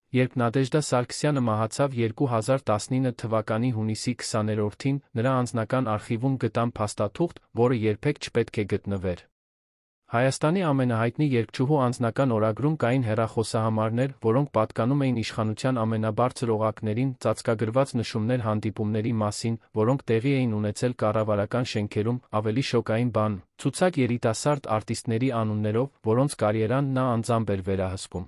Երբ Նադեժդա Սարգսյանը մահացավ 2019 թվականի հունիսի 20-ին, նրա անձնական արխիվում գտան փաստաթուղթ, որը երբեք չպետք է գտնվեր։ Հայաստանի ամենահայտնի երգչուհու անձնական օրագրում կային հեռախոսահամարներ, որոնք պատկանում էին իշխանության ամենաբարձր օղակներին, ծածկագրված նշումներ հանդիպումների մասին, որոնք տեղի էին ունեցել կառավարական շենքերում, ավելի շոկային բան՝ ցուցակ երիտասարդ արտիստների անուններով, որոնց կարիերան նա անձամբ էր վերահսկում։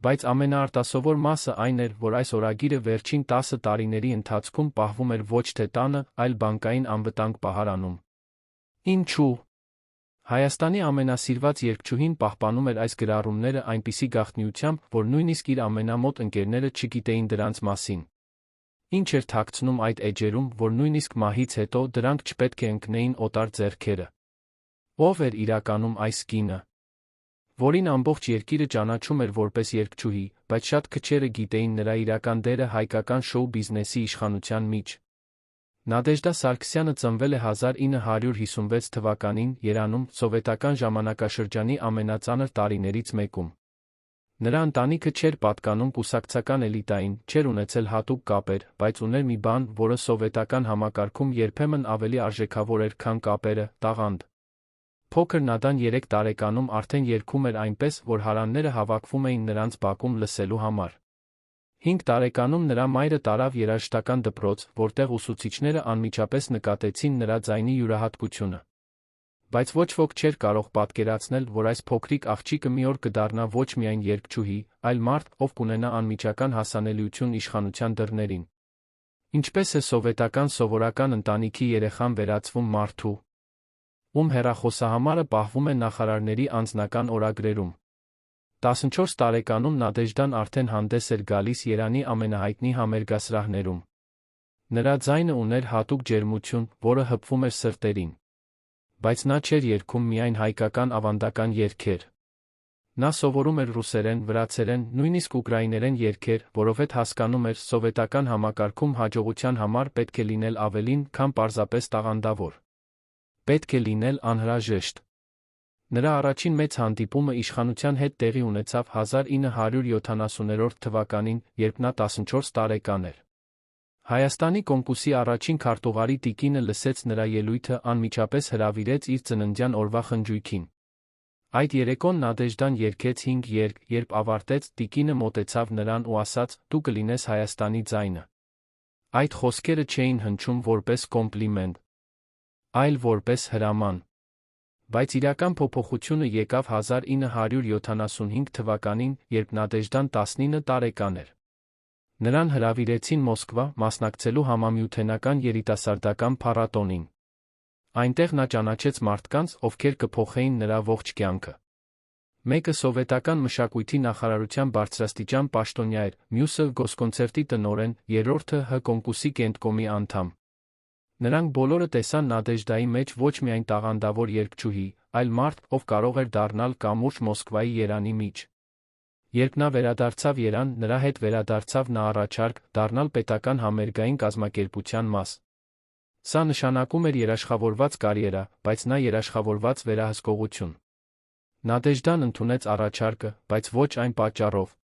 Բայց ամենաարտասովոր մասը այն էր, որ այս օրագիրը վերջին 10 տարիների ընթացքում պահվում էր ոչ թե տանը, այլ բանկային անվտանգ պահարանում։ Ինչու՞։ Հայաստանի ամենասիրված երգչուհին պահպանում էր այս գրառումները այնպիսի գաղտնիությամբ, որ նույնիսկ իր ամենամոտ ընկերները չգիտեին դրանց մասին։ Ինչ էր թաքցնում այդ էջերում, որ նույնիսկ մահից հետո դրանք չպետք է ընկնեին օտար ձեռքերը։ Ո՞վ էր իրականում այս կինը, որին ամբողջ երկիրը ճանաչում էր որպես երգչուհի, բայց շատ քչերը գիտեին նրա իրական դերը հայկական շոու բիզնեսի իշխանության մեջ։ Նադեժդա Սարգսյանը ծնվել է 1956 թվականին Երանում, սովետական ժամանակաշրջանի ամենածանր տարիներից մեկում։ Նրա ընտանիքը չէր պատկանում կուսակցական էլիտային, չէր ունեցել հատուկ կապեր, բայց ուներ մի բան, որը սովետական համակարգում երբեմն ավելի արժեքավոր էր, քան կապերը՝ տաղանդ։ Փոքր Նադան 3 տարեկանում արդեն երգում էր այնպես, որ հարանները հավաքվում էին նրանց բակում լսելու համար։ 5 տարեկանում նրա մայրը տարավ երաժշտական դպրոց, որտեղ ուսուցիչները անմիջապես նկատեցին նրա ձայնի յուրահատկությունը։ Բայց ոչ ոք չէր կարող պատկերացնել, որ այս փոքրիկ աղջիկը մի օր կդառնա ոչ միայն երգչուհի, այլ մարդ, ով կունենա անմիջական հասանելիություն իշխանության դռներին։ Ինչպես է սովետական սովորական ընտանիքի երեխան վերածվում մարդու, ում հեռախոսահամարը պահվում է նախարարների անձնական օրագրերում։ 14 տարեկանում Նադեժդան արդեն հանդես էր գալիս Երանի ամենահայտնի համերգասրահներում։ Նրա ձայնը ուներ հատուկ ջերմություն, որը հպվում էր սրտերին։ Բայց նա չէր երգում միայն հայկական ավանդական երգեր։ Նա սովորում էր ռուսերեն, վրացերեն, նույնիսկ ուկրաիներեն երգեր, որովհետև հասկանում էր, սովետական համակարգում հաջողության համար պետք է լինել ավելին, քան պարզապես տաղանդավոր։ Պետք է լինել անհրաժեշտ։ Նրա առաջին մեծ հանդիպումը իշխանության հետ տեղի ունեցավ 1970 թվականին, երբ նա 14 տարեկան էր։ Հայաստանի կոմկուսի առաջին քարտուղարի տիկինը լսեց նրա ելույթը, անմիջապես հրավիրեց իր ծննդյան օրվա խնջույքին։ Այդ երեկոն Նադեժդան երգեց 5 երգ, երբ ավարտեց, տիկինը մոտեցավ նրան ու ասաց. «Դու կլինես Հայաստանի ձայնը»։ Այդ խոսքերը չէին հնչում որպես կոմպլիմենտ, այլ որպես հրաման։ Բայց իրական փոփոխությունը եկավ 1975 թվականին, երբ Նադեժդան 19 տարեկան էր։ Նրան հրավիրեցին Մոսկվա, մասնակցելու համամիութենական երիտասարդական փառատոնին։ Այնտեղ նա ճանաչեց մարդկանց, ովքեր կփոխեին նրա ողջ կյանքը։ Մեկը սովետական մշակույթի նախարարության բարձրաստիճան պաշտոնյա էր, մյուսը գոսկոնցերտի տնօրեն, երրորդը Հ կոմկուսի կենտկոմի անդամ։ Նրանք բոլորը տեսան Նադեժդայի մեջ ոչ միայն տաղանդավոր երգչուհի, այլ մարդ, ով կարող էր դառնալ կամուրջ Մոսկվայի Երանի մեջ։ Երբ նա վերադարձավ Երան, նրա հետ վերադարձավ նա առաջարկ դառնալ պետական համերգային կազմակերպության մաս։ Սա նշանակում էր երաշխավորված կարիերա, բայց նա երաշխավորված վերահսկողություն։ Նադեժդան ընդունեց առաջարկը, բայց ոչ այն պատճառով,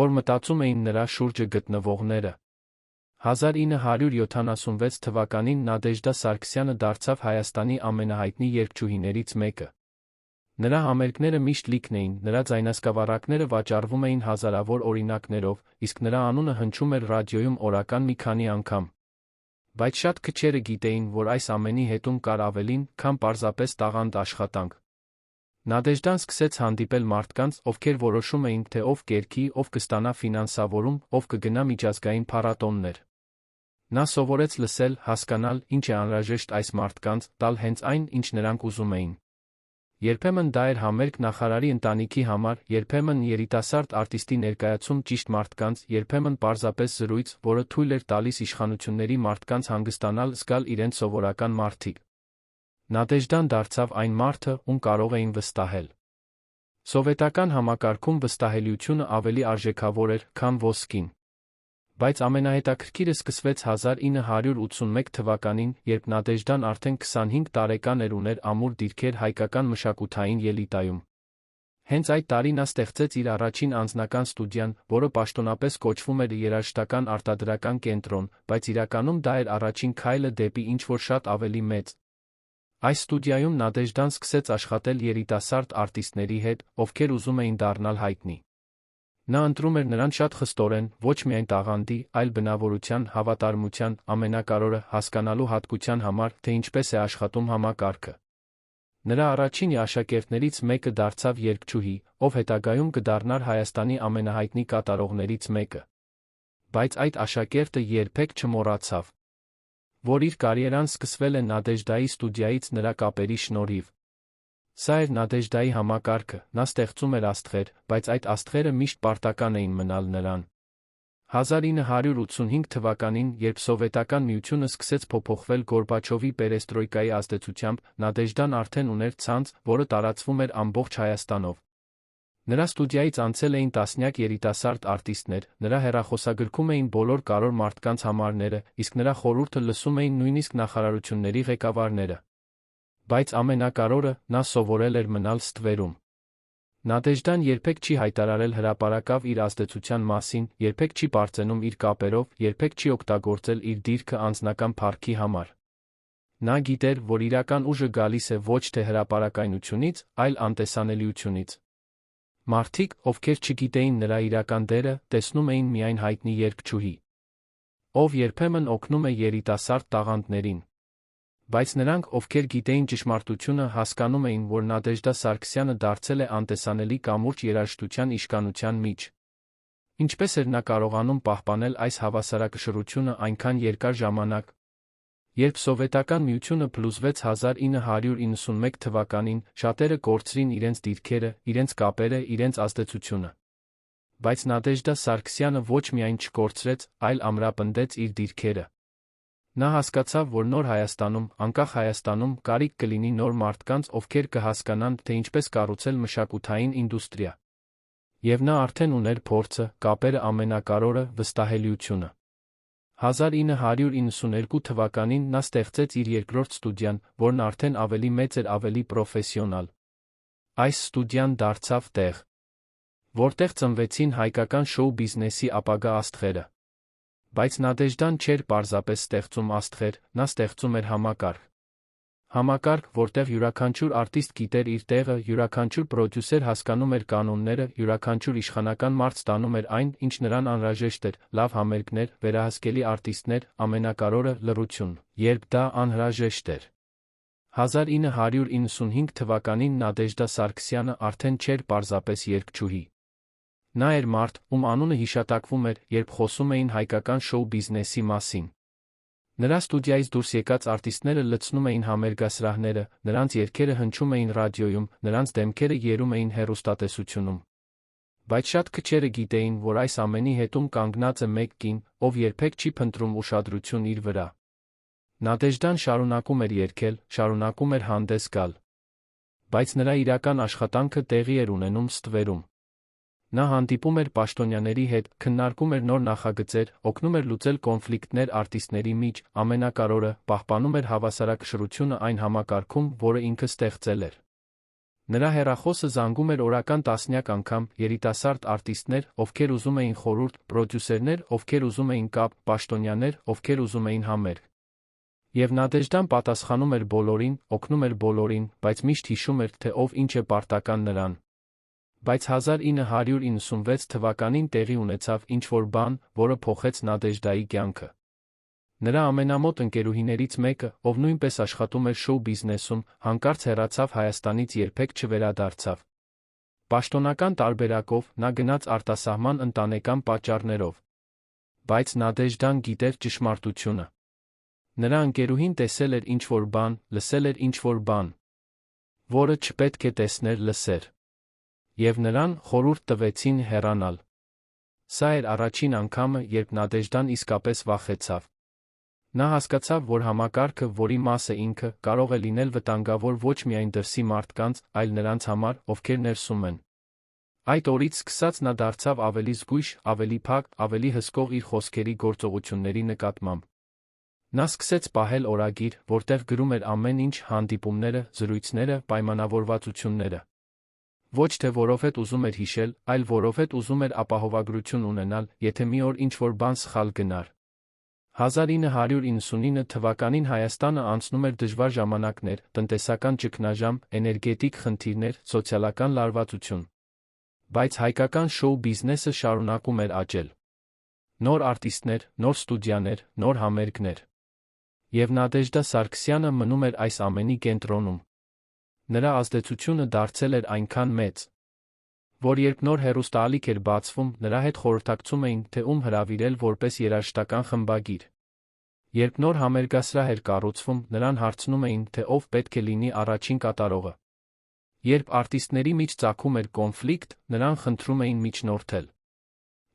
որ մտածում էին նրա շուրջը գտնվողները։ 1976 թվականին Նադեժդա Սարգսյանը դարձավ Հայաստանի ամենահայտնի երգչուհիներից մեկը։ Նրա համերգները միշտ լիքն էին, նրա ձայնասկավառակները վաճառվում էին հազարավոր օրինակներով, իսկ նրա անունը հնչում էր ռադիոյում օրական մի քանի անգամ։ Բայց շատ քչերը գիտեին, որ այս ամենի հետում կար ավելին, քան պարզապես տաղանդ աշխատանք։ Նադեժդան սկսեց հանդիպել մարդկանց, ովքեր որոշում էին, թե ով կերքի, ով կստանա ֆինանսավորում, ով կգնա միջազգային փառատոններ։ Նա սովորեց լսել, հասկանալ, ինչ է անհրաժեշտ այս մարդկանց, տալ հենց այն, ինչ նրանք ուզում էին։ Երբեմն դա էր համերգ նախարարի ընտանիքի համար, երբեմն երիտասարդ արտիստի ներկայացում ճիշտ մարդկանց, երբեմն պարզապես զրույց, որը թույլ էր տալիս իշխանությունների մարդկանց հանգստանալ, զգալ իրենց սովորական մարդիկ։ Նադեժդան դարձավ այն մարդը, ում կարող էին վստահել։ Սովետական համակարգում վստահելիությունը ավելի արժեքավոր էր, քան ոսկին։ Բայց ամենահետաքրքիրը սկսվեց 1981 թվականին, երբ Նադեժդան արդեն 25 տարեկան էր ուներ ամուր դիրքեր հայկական մշակութային ելիտայում։ Հենց այդ տարի նա ստեղծեց իր առաջին անձնական ստուդիան, որը պաշտոնապես կոչվում էր երաժշտական արտադրական կենտրոն, բայց իրականում դա էր առաջին քայլը դեպի ինչ-որ շատ ավելի մեծ։ Այս ստուդիայում Նադեժդան սկսեց աշխատել երիտասարդ արտիստների հետ, ովքեր ուզում էին դառնալ հայտնի։ Նա ընտրում էր նրանց շատ խստորեն, ոչ միայն տաղանդի, այլ բնավորության, հավատարմության, ամենակարևորը հասկանալու հատկության համար, թե ինչպես է աշխատում համակարգը։ Նրա առաջին աշակերտներից մեկը դարձավ երգչուհի, ով հետագայում կդառնար Հայաստանի ամենահայտնի կատարողներից մեկը։ Բայց այդ աշակերտը երբեք չմոռացավ, որ իր կարիերան սկսվել է Նադեժդայի ստուդիայից նրա կապերի շնորհիվ։ Սա էր Նադեժդայի համակարգը, նա ստեղծում էր աստղեր, բայց այդ աստղերը միշտ պարտական էին մնալ նրան։ 1985 թվականին, երբ Սովետական Միությունը սկսեց փոփոխվել Գորբաչովի պերեստրոյկայի ազդեցությամբ, Նադեժդան արդեն ուներ ցանց, որը տարածվում էր ամբողջ Հայաստանով։ Նրա ստուդիայից անցել էին տասնյակ երիտասարդ արտիստներ, նրա հեռախոսագրքում էին բոլոր կարևոր մարդկանց համարները, իսկ նրա խորհուրդը լսում էին նույնիսկ նախարարությունների ղեկավարները։ Բայց ամենակարևորը, նա սովորել էր մնալ ստվերում։ Նադեժդան երբեք չի հայտարարել հրապարակավ իր ազդեցության մասին, երբեք չի պարծենում իր կապերով, երբեք չի օգտագործել իր դիրքը անձնական փառքի համար։ Նա գիտեր, որ իրական ուժը գալիս է ոչ թե հրապարակայնությունից, այլ անտեսանելիությունից։ Մարդիկ, ովքեր չգիտեին նրա իրական դերը, տեսնում էին միայն հայտնի երգչուհի, ով երբեմն օգնում է երիտասարդ տաղանդներին։ Բայց նրանք, ովքեր գիտեին ճշմարտությունը, հասկանում էին, որ Նադեժդա Սարգսյանը դարձել է անտեսանելի կամուրջ երաժշտության իշխանության միջ։ Ինչպես էր նա կարողանում պահպանել այս հավասարակշռությունը այնքան երկար ժամանակ։ Երբ Սովետական Միությունը փլուզվեց 1991 թվականին, շատերը կորցրին իրենց դիրքերը, իրենց կապերը, իրենց ազդեցությունը։ Բայց Նադեժդա Սարգսյանը ոչ միայն չկորցրեց, այլ ամրապնդեց իր դիրքերը։ Նա հասկացավ, որ նոր Հայաստանում, անկախ Հայաստանում, կարիք կլինի նոր մարդկանց, ովքեր կհասկանան, թե ինչպես կառուցել մշակութային ինդուստրիա։ Եվ նա արդեն ուներ փորձը, կապերը, ամենակարևորը՝ վստահելիությունը։ 1992 թվականին նա ստեղծեց իր երկրորդ ստուդիան, որն արդեն ավելի մեծ էր, ավելի պրոֆեսիոնալ։ Այս ստուդիան դարձավ տեղ, որտեղ ծնվեցին հայկական շոու բիզնեսի ապագա աստղերը։ Բայց Նադեժդան չէր պարզապես ստեղծում աստղեր, նա ստեղծում էր համակարգ։ Համակարգ, որտեղ յուրաքանչյուր արտիստ գիտեր իր տեղը, յուրաքանչյուր պրոդյուսեր հասկանում էր կանոնները, յուրաքանչյուր իշխանական մարդ ստանում էր այն, ինչ նրան անհրաժեշտ էր՝ լավ համերգներ, վերահսկելի արտիստներ, ամենակարևորը՝ լռություն, երբ դա անհրաժեշտ էր։ 1995 թվականին Նադեժդա Սարգսյանը արդեն չէր պարզապես երգչուհի։ Նա էր մարդ, ում անունը հիշատակվում էր, երբ խոսում էին հայկական շոու բիզնեսի մասին։ Նրա ստուդիայից դուրս եկած արտիստները լցնում էին համերգասրահները, նրանց երգերը հնչում էին ռադիոյում, նրանց դեմքերը երում էին հեռուստատեսությունում։ Բայց շատ քչերը գիտեին, որ այս ամենի հետում կանգնած է մեկ կին, ով երբեք չի փնտրում ուշադրություն իր վրա։ Նադեժդան շարունակում էր երգել, շարունակում էր հանդես գալ։ Բայց նրա իրական աշխատանքը տեղի էր ունենում ստվերում։ Նա հանդիպում էր պաշտոնյաների հետ, քննարկում էր նոր նախագծեր, օգնում էր լուծել կոնֆլիկտներ արտիստների միջ, ամենակարևորը՝ պահպանում էր հավասարակշռությունը այն համակարգում, որը ինքը ստեղծել էր։ Նրա հեռախոսը զանգում էր օրական տասնյակ անգամ, երիտասարդ արտիստներ, ովքեր ուզում էին խորհուրդ, պրոդյուսերներ, ովքեր ուզում էին կապ, պաշտոնյաներ, ովքեր ուզում էին համերգ։ Եվ Նադեժդան պատասխանում էր բոլորին, օգնում էր բոլորին, բայց միշտ հիշում էր, թե ով ինչ է պարտական նրան։ Բայց 1996 թվականին տեղի ունեցավ ինչ-որ բան, որը փոխեց Նադեժդայի կյանքը։ Նրա ամենամոտ ընկերուհիներից մեկը, ով նույնպես աշխատում էր շոու բիզնեսում, հանկարծ հեռացավ Հայաստանից, երբեք չվերադարձավ։ Պաշտոնական տարբերակով նա գնաց արտասահման ընտանեկան պատճառներով։ Բայց Նադեժդան գիտեր ճշմարտությունը։ Նրա ընկերուհին տեսել էր ինչ-որ բան, լսել էր ինչ-որ բան, որը չպետք է տեսներ, լսեր։ Եվ նրան խորհուրդ տվեցին հեռանալ։ Սա էր առաջին անգամը, երբ Նադեժդան իսկապես վախեցավ։ Նա հասկացավ, որ համակարգը, որի մաս է ինքը, կարող է լինել վտանգավոր ոչ միայն դրսի մարդկանց, այլ նրանց համար, ովքեր ներսում են։ Այդ օրից սկսած նա դարձավ ավելի զգույշ, ավելի փակ, ավելի հսկող իր խոսքերի գործողությունների նկատմամբ։ Նա սկսեց պահել օրագիր, որտեղ գրում էր ամեն ինչ՝ հանդիպումները, զրույցները, պայմանավորվածությունները։ Ոչ թե որովհետև ուզում էր հիշել, այլ որովհետև ուզում էր ապահովագրություն ունենալ, եթե մի օր ինչ-որ բան սխալ գնար։ 1999 թվականին Հայաստանը անցնում էր դժվար ժամանակներ, տնտեսական ճգնաժամ, էներգետիկ խնդիրներ, սոցիալական լարվածություն։ Բայց հայկական շոու բիզնեսը շարունակում էր աճել։ Նոր արտիստներ, նոր ստուդիաներ, նոր համերգներ։ Եվ Նադեժդա Սարգսյանը մնում էր այս ամենի կենտրոնում։ Նրա ազդեցությունը դարձել էր այնքան մեծ, որ երբ նոր հեռուստաալիք էր բացվում, նրա հետ խորհրդակցում էին, թե ում հրավիրել որպես երաժշտական խմբագիր։ Երբ նոր համերգասրահ էր կառուցվում, նրան հարցնում էին, թե ով պետք է լինի առաջին կատարողը։ Երբ արտիստների մեջ ծագում էր կոնֆլիկտ, նրան խնդրում էին միջնորդել։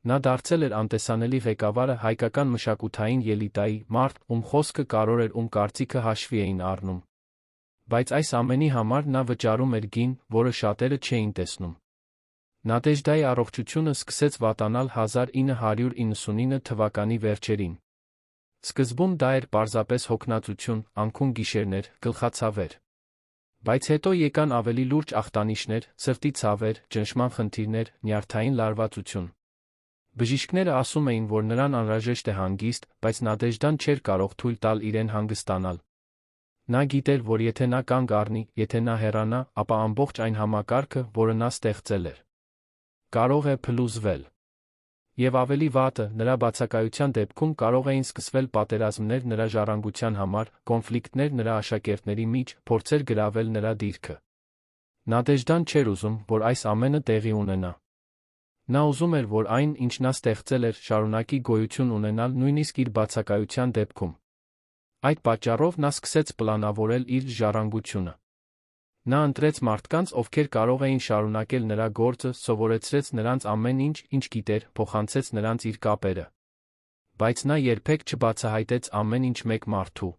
Նա դարձել էր անտեսանելի ղեկավարը հայկական մշակութային ելիտայի, մարդ, ում խոսքը կարևոր էր, ում կարծիքը հաշվի էին առնում։ Բայց այս ամենի համար նա վճարում էր գին, որը շատերը չէին տեսնում։ Նադեժդայի առողջությունը սկսեց վատանալ 1999 թվականի վերջերին։ Սկզբում դա էր պարզապես հոգնածություն, անքուն գիշերներ, գլխացավեր։ Բայց հետո եկան ավելի լուրջ ախտանիշներ, սրտի ցավեր, ճնշման խնդիրներ, նյարդային լարվածություն։ Բժիշկները ասում էին, որ նրան անհրաժեշտ է հանգիստ, բայց Նադեժդան չէր կարող թույլ տալ իրեն հանգստանալ։ Նա գիտեր, որ եթե նա կանգ առնի, եթե նա հեռանա, ապա ամբողջ այն համակարգը, որը նա ստեղծել էր, կարող է փլուզվել։ Եվ ավելի վատը, նրա բացակայության դեպքում կարող էին սկսվել պատերազմներ նրա ժառանգության համար, կոնֆլիկտներ նրա աշակերտների մեջ, փորձեր գրավել նրա դիրքը։ Նադեժդան չէր ուզում, որ այս ամենը տեղի ունենա։ Նա ուզում էր, որ այն, ինչ նա ստեղծել էր, շարունակի գոյություն ունենալ նույնիսկ իր բացակայության դեպքում։ Այդ պատճառով նա սկսեց պլանավորել իր ժառանգությունը։ Նա ընտրեց մարդկանց, ովքեր կարող էին շարունակել նրա գործը, սովորեցրեց նրանց ամեն ինչ, ինչ գիտեր, փոխանցեց նրանց իր կապերը։ Բայց նա երբեք չբացահայտեց ամեն ինչ մեկ մարդու։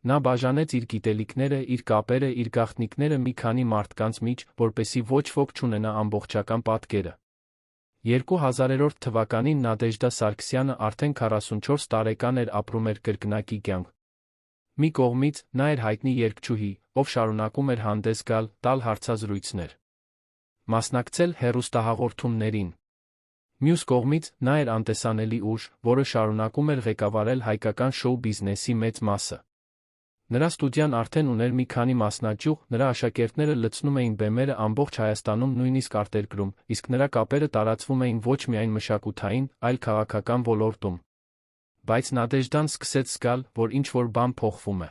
Նա բաժանեց իր գիտելիքները, իր կապերը, իր գաղտնիքները մի քանի մարդկանց մեջ, որպեսզի ոչ ոք չունենա ամբողջական պատկերը։ 2000 թվականին Նադեժդա Սարգսյանը արդեն 44 տարեկան էր, ապրում էր կրկնակի կյանք։ Մի կողմից նա էր հայտնի երգչուհի, ով շարունակում էր հանդես գալ, տալ հարցազրույցներ, մասնակցել հեռուստահաղորդումներին։ Մյուս կողմից նա էր անտեսանելի ուժ, որը շարունակում էր ղեկավարել հայկական շոու բիզնեսի մեծ մասը։ Նրա ստուդիան արդեն ուներ մի քանի մասնաճյուղ, նրա աշակերտները լցնում էին բեմերը ամբողջ Հայաստանում, նույնիսկ արտերկրում, իսկ նրա կապերը տարածվում էին ոչ միայն մշակութային, այլ քաղաքական ոլորտում։ Բայց Նադեժդան սկսեց զգալ, որ ինչ-որ բան փոխվում է։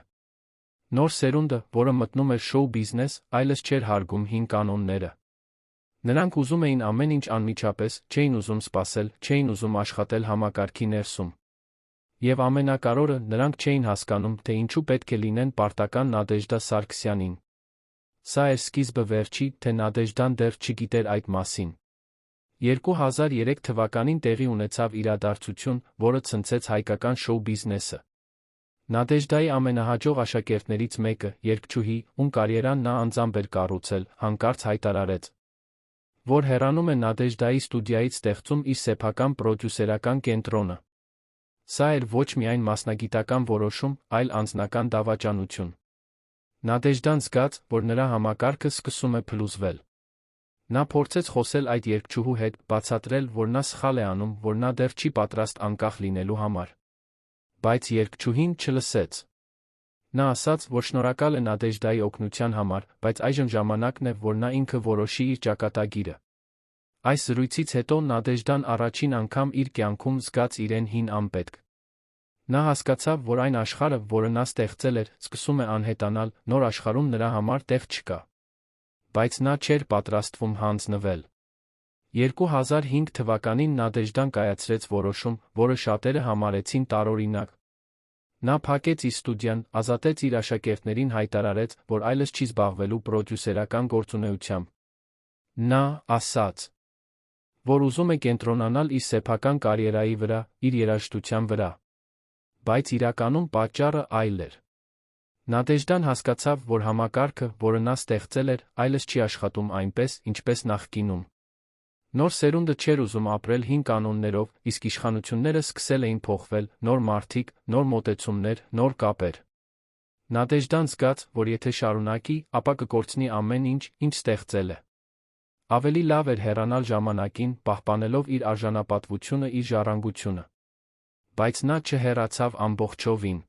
Նոր սերունդը, որը մտնում էր շոու բիզնես, այլևս չէր հարգում հին կանոնները։ Նրանք ուզում էին ամեն ինչ անմիջապես, չէին ուզում սպասել, չէին ուզում աշխատել համակարգի ներսում։ Եվ ամենակարևորը, նրանք չէին հասկանում, թե ինչու պետք է լինեն պարտական Նադեժդա Սարգսյանին։ Սա էր սկիզբը վերջի, թե Նադեժդան դեռ չգիտեր այդ մասին։ 2003 թվականին տեղի ունեցավ իրադարձություն, որը ցնցեց հայկական շոու բիզնեսը։ Նադեժդայի ամենահաջող աշակերտներից մեկը, երգչուհի, ում կարիերան նա անձամբ էր կառուցել, հանկարծ հայտարարեց, որ հեռանում է Նադեժդայի ստուդիայից, ստեղծում իր սեփական պրոդյուսերական կենտրոնը։ Սա էր ոչ միայն մասնագիտական որոշում, այլ անձնական դավաճանություն։ Նադեժդան զգաց, որ նրա համակարգը սկսում է փլուզվել։ Նա փորձեց խոսել այդ երգչուհու հետ, բացատրել, որ նա սխալ է անում, որ նա դեռ չի պատրաստ անկախ լինելու համար։ Բայց երգչուհին չլսեց։ Նա ասաց, որ շնորհակալ է Նադեժդայի օգնության համար, բայց այժմ ժամանակն է, որ նա ինքը որոշի իր ճակատագիրը։ Այս զրույցից հետո Նադեժդան առաջին անգամ իր կյանքում զգաց իրեն հին անպետք։ Նա հասկացավ, որ այն աշխարհը, որը նա ստեղծել էր, սկսում է անհետանալ, նոր աշխարհում նրա համար տեղ չկա։ Բայց նա չէր պատրաստվում հանձնվել։ 2005 թվականին Նադեժդան կայացրեց որոշում, որը շատերը համարեցին տարօրինակ։ Նա փակեց իր ստուդիան, ազատեց իր աշակերտներին, հայտարարեց, որ այլևս չի զբաղվելու պրոդյուսերական գործունեությամբ։ Նա ասաց, որ ուզում է կենտրոնանալ իր սեփական կարիերայի վրա, իր երաժշտության վրա։ Բայց իրականում պատճառը այլ էր։ Նադեժդան հասկացավ, որ համակարգը, որը նա ստեղծել էր, այլևս չի աշխատում այնպես, ինչպես նախկինում։ Նոր սերունդը չէր ուզում ապրել հին կանոններով, իսկ իշխանությունները սկսել էին փոխվել, նոր մարդիկ, նոր մոտեցումներ, նոր կապեր։ Նադեժդան զգաց, որ եթե շարունակի, ապա կկորցնի ամեն ինչ, ինչ ստեղծել է։ Ավելի լավ էր հեռանալ ժամանակին, պահպանելով իր արժանապատվությունը, իր ժառանգությունը։ Բայց նա չհեռացավ ամբողջովին։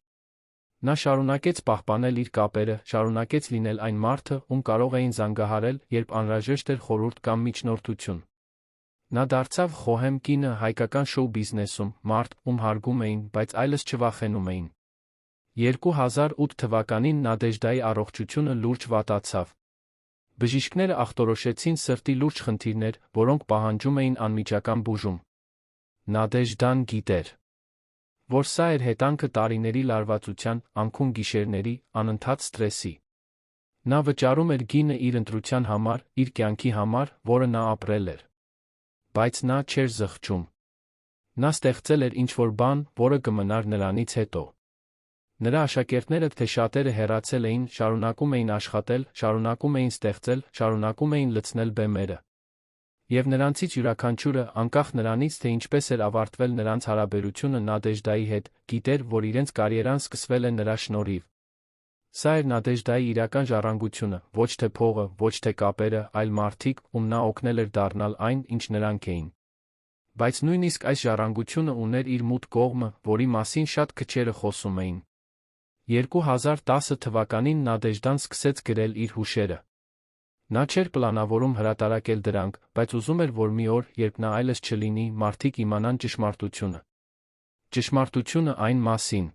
Նա շարունակեց պահպանել իր կապերը, շարունակեց լինել այն մարդը, ում կարող էին զանգահարել, երբ անհրաժեշտ էր խորհուրդ կամ միջնորդություն։ Նա դարձավ խոհեմ կինը հայկական շոու բիզնեսում, մարդ, ում հարգում էին, բայց այլս չվախենում էին։ 2008 թվականին Նադեժդայի առողջությունը լուրջ վատացավ։ Բժիշկները ախտորոշեցին սրտի լուրջ խնդիրներ, որոնք պահանջում էին անմիջական բուժում։ Նադեժդան գիտեր, որ սա էր հետանքը տարիների լարվածության, անքուն գիշերների, անընդհատ սթրեսի։ Նա վճարում էր գինը իր ընտրության համար, իր կյանքի համար, որը նա ապրել էր։ Բայց նա չէր զղջում։ Նա ստեղծել էր ինչ-որ բան, որը կմնար նրանից հետո։ Նրա աշակերտները, թե շատերը հեռացել էին, շարունակում էին աշխատել, շարունակում էին ստեղծել, շարունակում էին լցնել բեմերը։ Եվ նրանցից յուրաքանչյուրը, անկախ նրանից, թե ինչպես էր ավարտվել նրանց հարաբերությունը Նադեժդայի հետ, գիտեր, որ իրենց կարիերան սկսվել է նրա շնորհիվ։ Սա էր Նադեժդայի իրական ժառանգությունը, ոչ թե փողը, ոչ թե կապերը, այլ մարդիկ, ում նա օգնել էր դառնալ այն, ինչ նրանք էին։ Բայց նույնիսկ այս ժառանգությունը ուներ իր մութ կողմը, որի մասին շատ քչերը խոսում էին։ 2010 թվականին Նադեժդան սկսեց գրել իր հուշերը։ Նա չէր պլանավորում հրատարակել դրանք, բայց ուզում էր, որ մի օր, երբ նա այլևս չլինի, մարդիկ իմանան ճշմարտությունը։ Ճշմարտությունը այն մասին,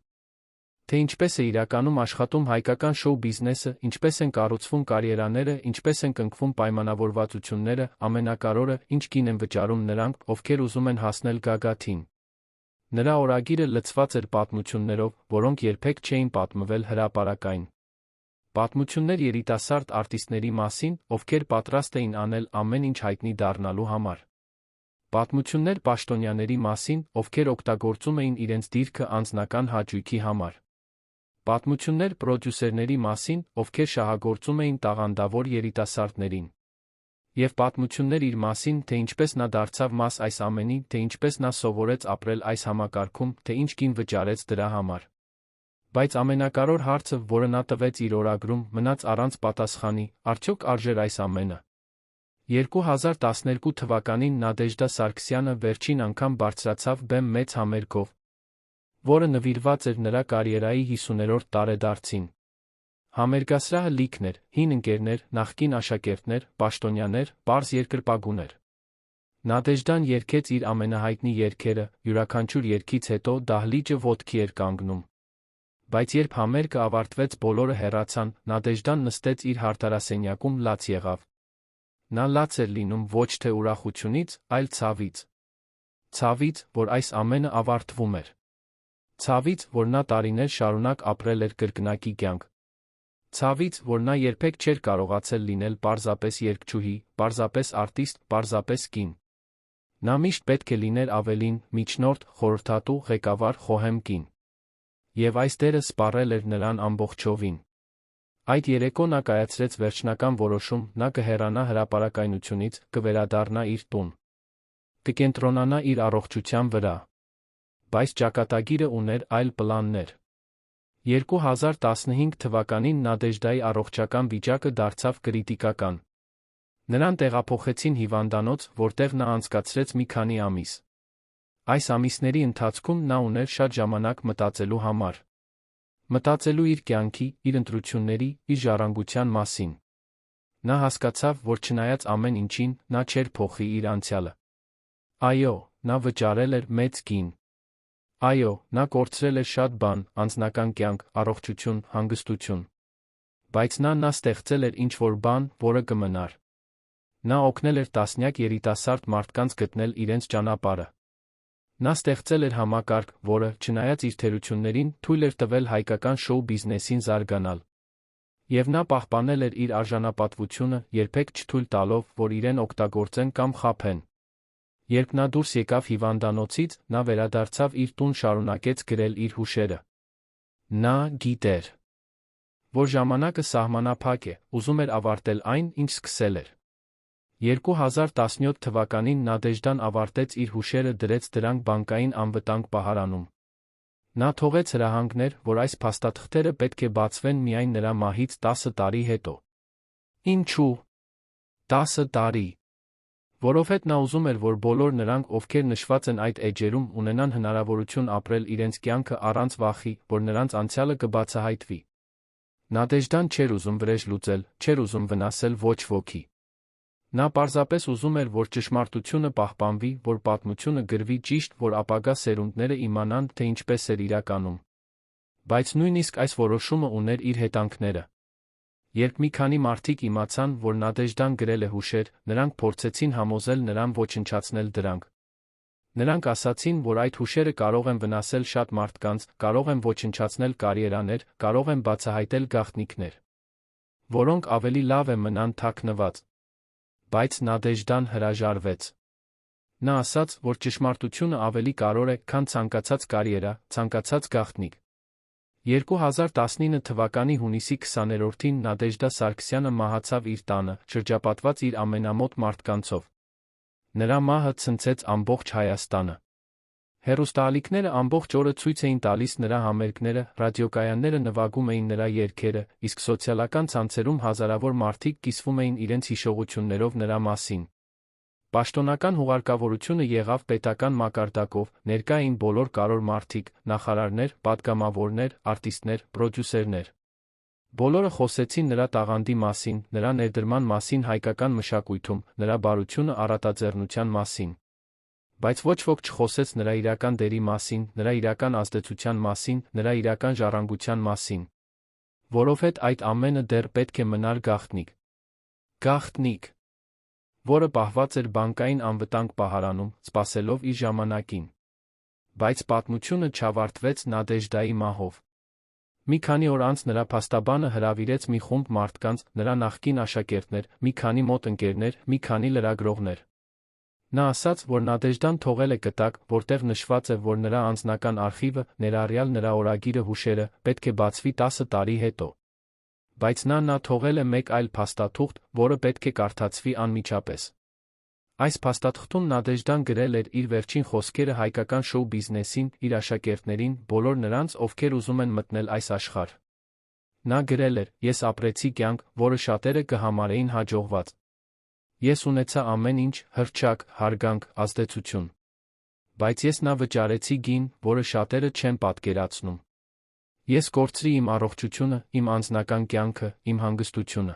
թե ինչպես է իրականում աշխատում հայկական շոու բիզնեսը, ինչպես են կառուցվում կարիերաները, ինչպես են կնքվում պայմանավորվածությունները, ամենակարևորը, ինչ գին են վճարում նրանք, ովքեր ուզում են հասնել գագաթին։ Նրա օրագիրը լցված էր պատմություններով, որոնք երբեք չէին պատմվել հրապարակային։ Պատմություններ երիտասարդ արտիստների մասին, ովքեր պատրաստ էին անել ամեն ինչ հայտնի դառնալու համար։ Պատմություններ պաշտոնյաների մասին, ովքեր օգտագործում էին իրենց դիրքը անձնական հաճույքի համար։ Պատմություններ պրոդյուսերների մասին, ովքեր շահագործում էին տաղանդավոր երիտասարդներին։ Եվ պատմություններ իր մասին, թե ինչպես նա դարձավ մաս այս ամենի, թե ինչպես նա սովորեց ապրել այս համակարգում, թե ինչ գին վճարեց դրա համար։ Բայց ամենակարևոր հարցը, որը նա տվեց իր օրագրում, մնաց առանց պատասխանի, արդյոք արժեր այս ամենը։ 2012 թվականին Նադեժդա Սարգսյանը վերջին անգամ բարձրացավ բեմ մեծ համերգով, որը նվիրված էր նրա կարիերայի 50-րդ տարեդարձին։ Համերգասրահը լիքն էր, հին ընկերներ, նախկին աշակերտներ, պաշտոնյաներ, պարզ երկրպագուներ։ Նադեժդան երգեց իր ամենահայտնի երգերը, յուրաքանչյուր երգից հետո դահլիճը ոտքի էր կանգնում։ Բայց երբ համերգը ավարտվեց, բոլորը հեռացան, Նադեժդան նստեց իր հարդարասենյակում, լաց եղավ։ Նա լաց էր լինում ոչ թե ուրախությունից, այլ ցավից։ Ցավից, որ այս ամենը ավարտվում էր։ Ցավից, որ նա տարիներ շարունակ ապրել էր կրկնակի կյանք։ Ցավից, որ նա երբեք չէր կարողացել լինել պարզապես երգչուհի, պարզապես արտիստ, պարզապես կին։ Նա միշտ պետք է լիներ ավելին, միջնորդ, խորհրդատու, ղեկավար, խոհեմ կին։ Եվ այս դերը սպառել էր նրան ամբողջովին։ Այդ երեկո նա կայացրեց վերջնական որոշում, նա կհեռանա հրապարակայնությունից, կվերադառնա իր տուն։ Կկենտրոնանա իր առողջության վրա։ Բայց ճակատագիրը ուներ այլ պլաններ։ 2015 թվականին Նադեժդայի առողջական վիճակը դարձավ կրիտիկական։ Նրան տեղափոխեցին հիվանդանոց, որտեղ նա անցկացրեց մի քանի ամիս։ Այս ամիսների ընթացքում նա ուներ շատ ժամանակ մտածելու համար։ Մտածելու իր կյանքի, իր ընտրությունների, իր ժառանգության մասին։ Նա հասկացավ, որ չնայած ամեն ինչին, նա չէր փոխի իր անցյալը։ Այո, նա վճարել էր մեծ գին։ Այո, նա կորցրել էր շատ բան, անձնական կյանք, առողջություն, հանգստություն։ Բայց նա ստեղծել էր ինչ-որ բան, որը կմնար։ Նա օգնել էր տասնյակ երիտասարդ մարդկանց գտնել իրենց ճանապարհը։ Նա ստեղծել էր համակարգ, որը, չնայած իր թերություններին, թույլ էր տվել հայկական շոու բիզնեսին զարգանալ։ Եվ նա պահպանել էր իր արժանապատվությունը, երբեք չթույլ տալով, որ իրեն օգտագործեն կամ խաբեն։ Երբ նա դուրս եկավ հիվանդանոցից, նա վերադարձավ իր տուն, շարունակեց գրել իր հուշերը։ Նա գիտեր, որ ժամանակը սահմանափակ է, ուզում էր ավարտել այն, ինչ սկսել էր։ 2017 թվականին Նադեժդան ավարտեց իր հուշերը, դրեց դրանք բանկային անվտանգ պահարանում։ Նա թողեց հրահանգներ, որ այս փաստաթղթերը պետք է բացվեն միայն նրա մահից 10 տարի հետո։ Ինչու՞։ 10 տարի։ Որովհետև նա ուզում էր, որ բոլոր նրանք, ովքեր նշված են այդ էջերում, ունենան հնարավորություն ապրել իրենց կյանքը առանց վախի, որ նրանց անցյալը կբացահայտվի։ Նադեժդան չէր ուզում վրեժ լուծել, չէր ուզում վնասել ոչ ոքի։ Նա պարզապես ուզում էր, որ ճշմարտությունը պահպանվի, որ պատմությունը գրվի ճիշտ, որ ապագա սերունդները իմանան, թե ինչպես էր իրականում։ Բայց նույնիսկ այս որոշումը ուներ իր հետանքները։ Երբ մի քանի մարդիկ իմացան, որ Նադեժդան գրել է հուշեր, նրանք փորձեցին համոզել նրան ոչնչացնել դրանք։ Նրանք ասացին, որ այդ հուշերը կարող են վնասել շատ մարդկանց, կարող են ոչնչացնել կարիերաներ, կարող են բացահայտել գաղտնիքներ, որոնք ավելի լավ է մնան թաքնված։ Բայց Նադեժդան հրաժարվեց։ Նա ասաց, որ ճշմարտությունը ավելի կարևոր է, քան ցանկացած կարիերա, ցանկացած գաղտնիք։ 2019 թվականի հունիսի 20-ին Նադեժդա Սարգսյանը մահացավ իր տանը, շրջապատված իր ամենամոտ մարդկանցով։ Նրա մահը ցնցեց ամբողջ Հայաստանը։ Հեռուստաալիքները ամբողջ օրը ցույց էին տալիս նրա համերգները, ռադիոկայանները նվագում էին նրա երգերը, իսկ սոցիալական ցանցերում հազարավոր մարդիկ կիսվում էին իրենց հիշողություններով նրա մասին։ Պաշտոնական հուղարկավորությունը եղավ պետական մակարդակով, ներկա էին բոլոր կարևոր մարդիկ, նախարարներ, պատգամավորներ, արտիստներ, պրոդյուսերներ։ Բոլորը խոսեցին նրա տաղանդի մասին, նրա ներդրման մասին հայկական մշակույթում, նրա բարությունը առատաձեռնության մասին։ Բայց ոչ ոք չխոսեց նրա իրական դերի մասին, նրա իրական ազդեցության մասին, նրա իրական ժառանգության մասին։ Որովհետև այդ ամենը դեռ պետք է մնար գաղտնիք։ Գաղտնիք, որը պահված էր բանկային անվտանգ պահարանում, սպասելով իր ժամանակին։ Բայց պատմությունը չավարտվեց Նադեժդայի մահով։ Մի քանի օր անց նրա փաստաբանը հրավիրեց մի խումբ մարդկանց, նրա նախկին աշակերտներ, մի քանի մոտ ընկերներ, մի քանի լրագրողներ։ Նա ասաց, որ Նադեժդան թողել է կտակ, որտեղ նշված է, որ նրա անձնական արխիվը, ներառյալ նրա օրագիրը, հուշերը, պետք է բացվի 10 տարի հետո։ Բայց նա թողել է մեկ այլ փաստաթուղթ, որը պետք է կարդացվի անմիջապես։ Այս փաստաթղթում Նադեժդան գրել էր իր վերջին խոսքերը հայկական շոու բիզնեսին, իր աշակերտներին, բոլոր նրանց, ովքեր ուզում են մտնել այս աշխարհ։ Նա գրել էր. «Ես ապրեցի կյանք, որը շատերը կհամարեին հաջողված։ Ես ունեցա ամեն ինչ, հռչակ, հարգանք, ազդեցություն։ Բայց ես նա վճարեցի գին, որը շատերը չեն պատկերացնում։ Ես կորցրի իմ առողջությունը, իմ անձնական կյանքը, իմ հանգստությունը։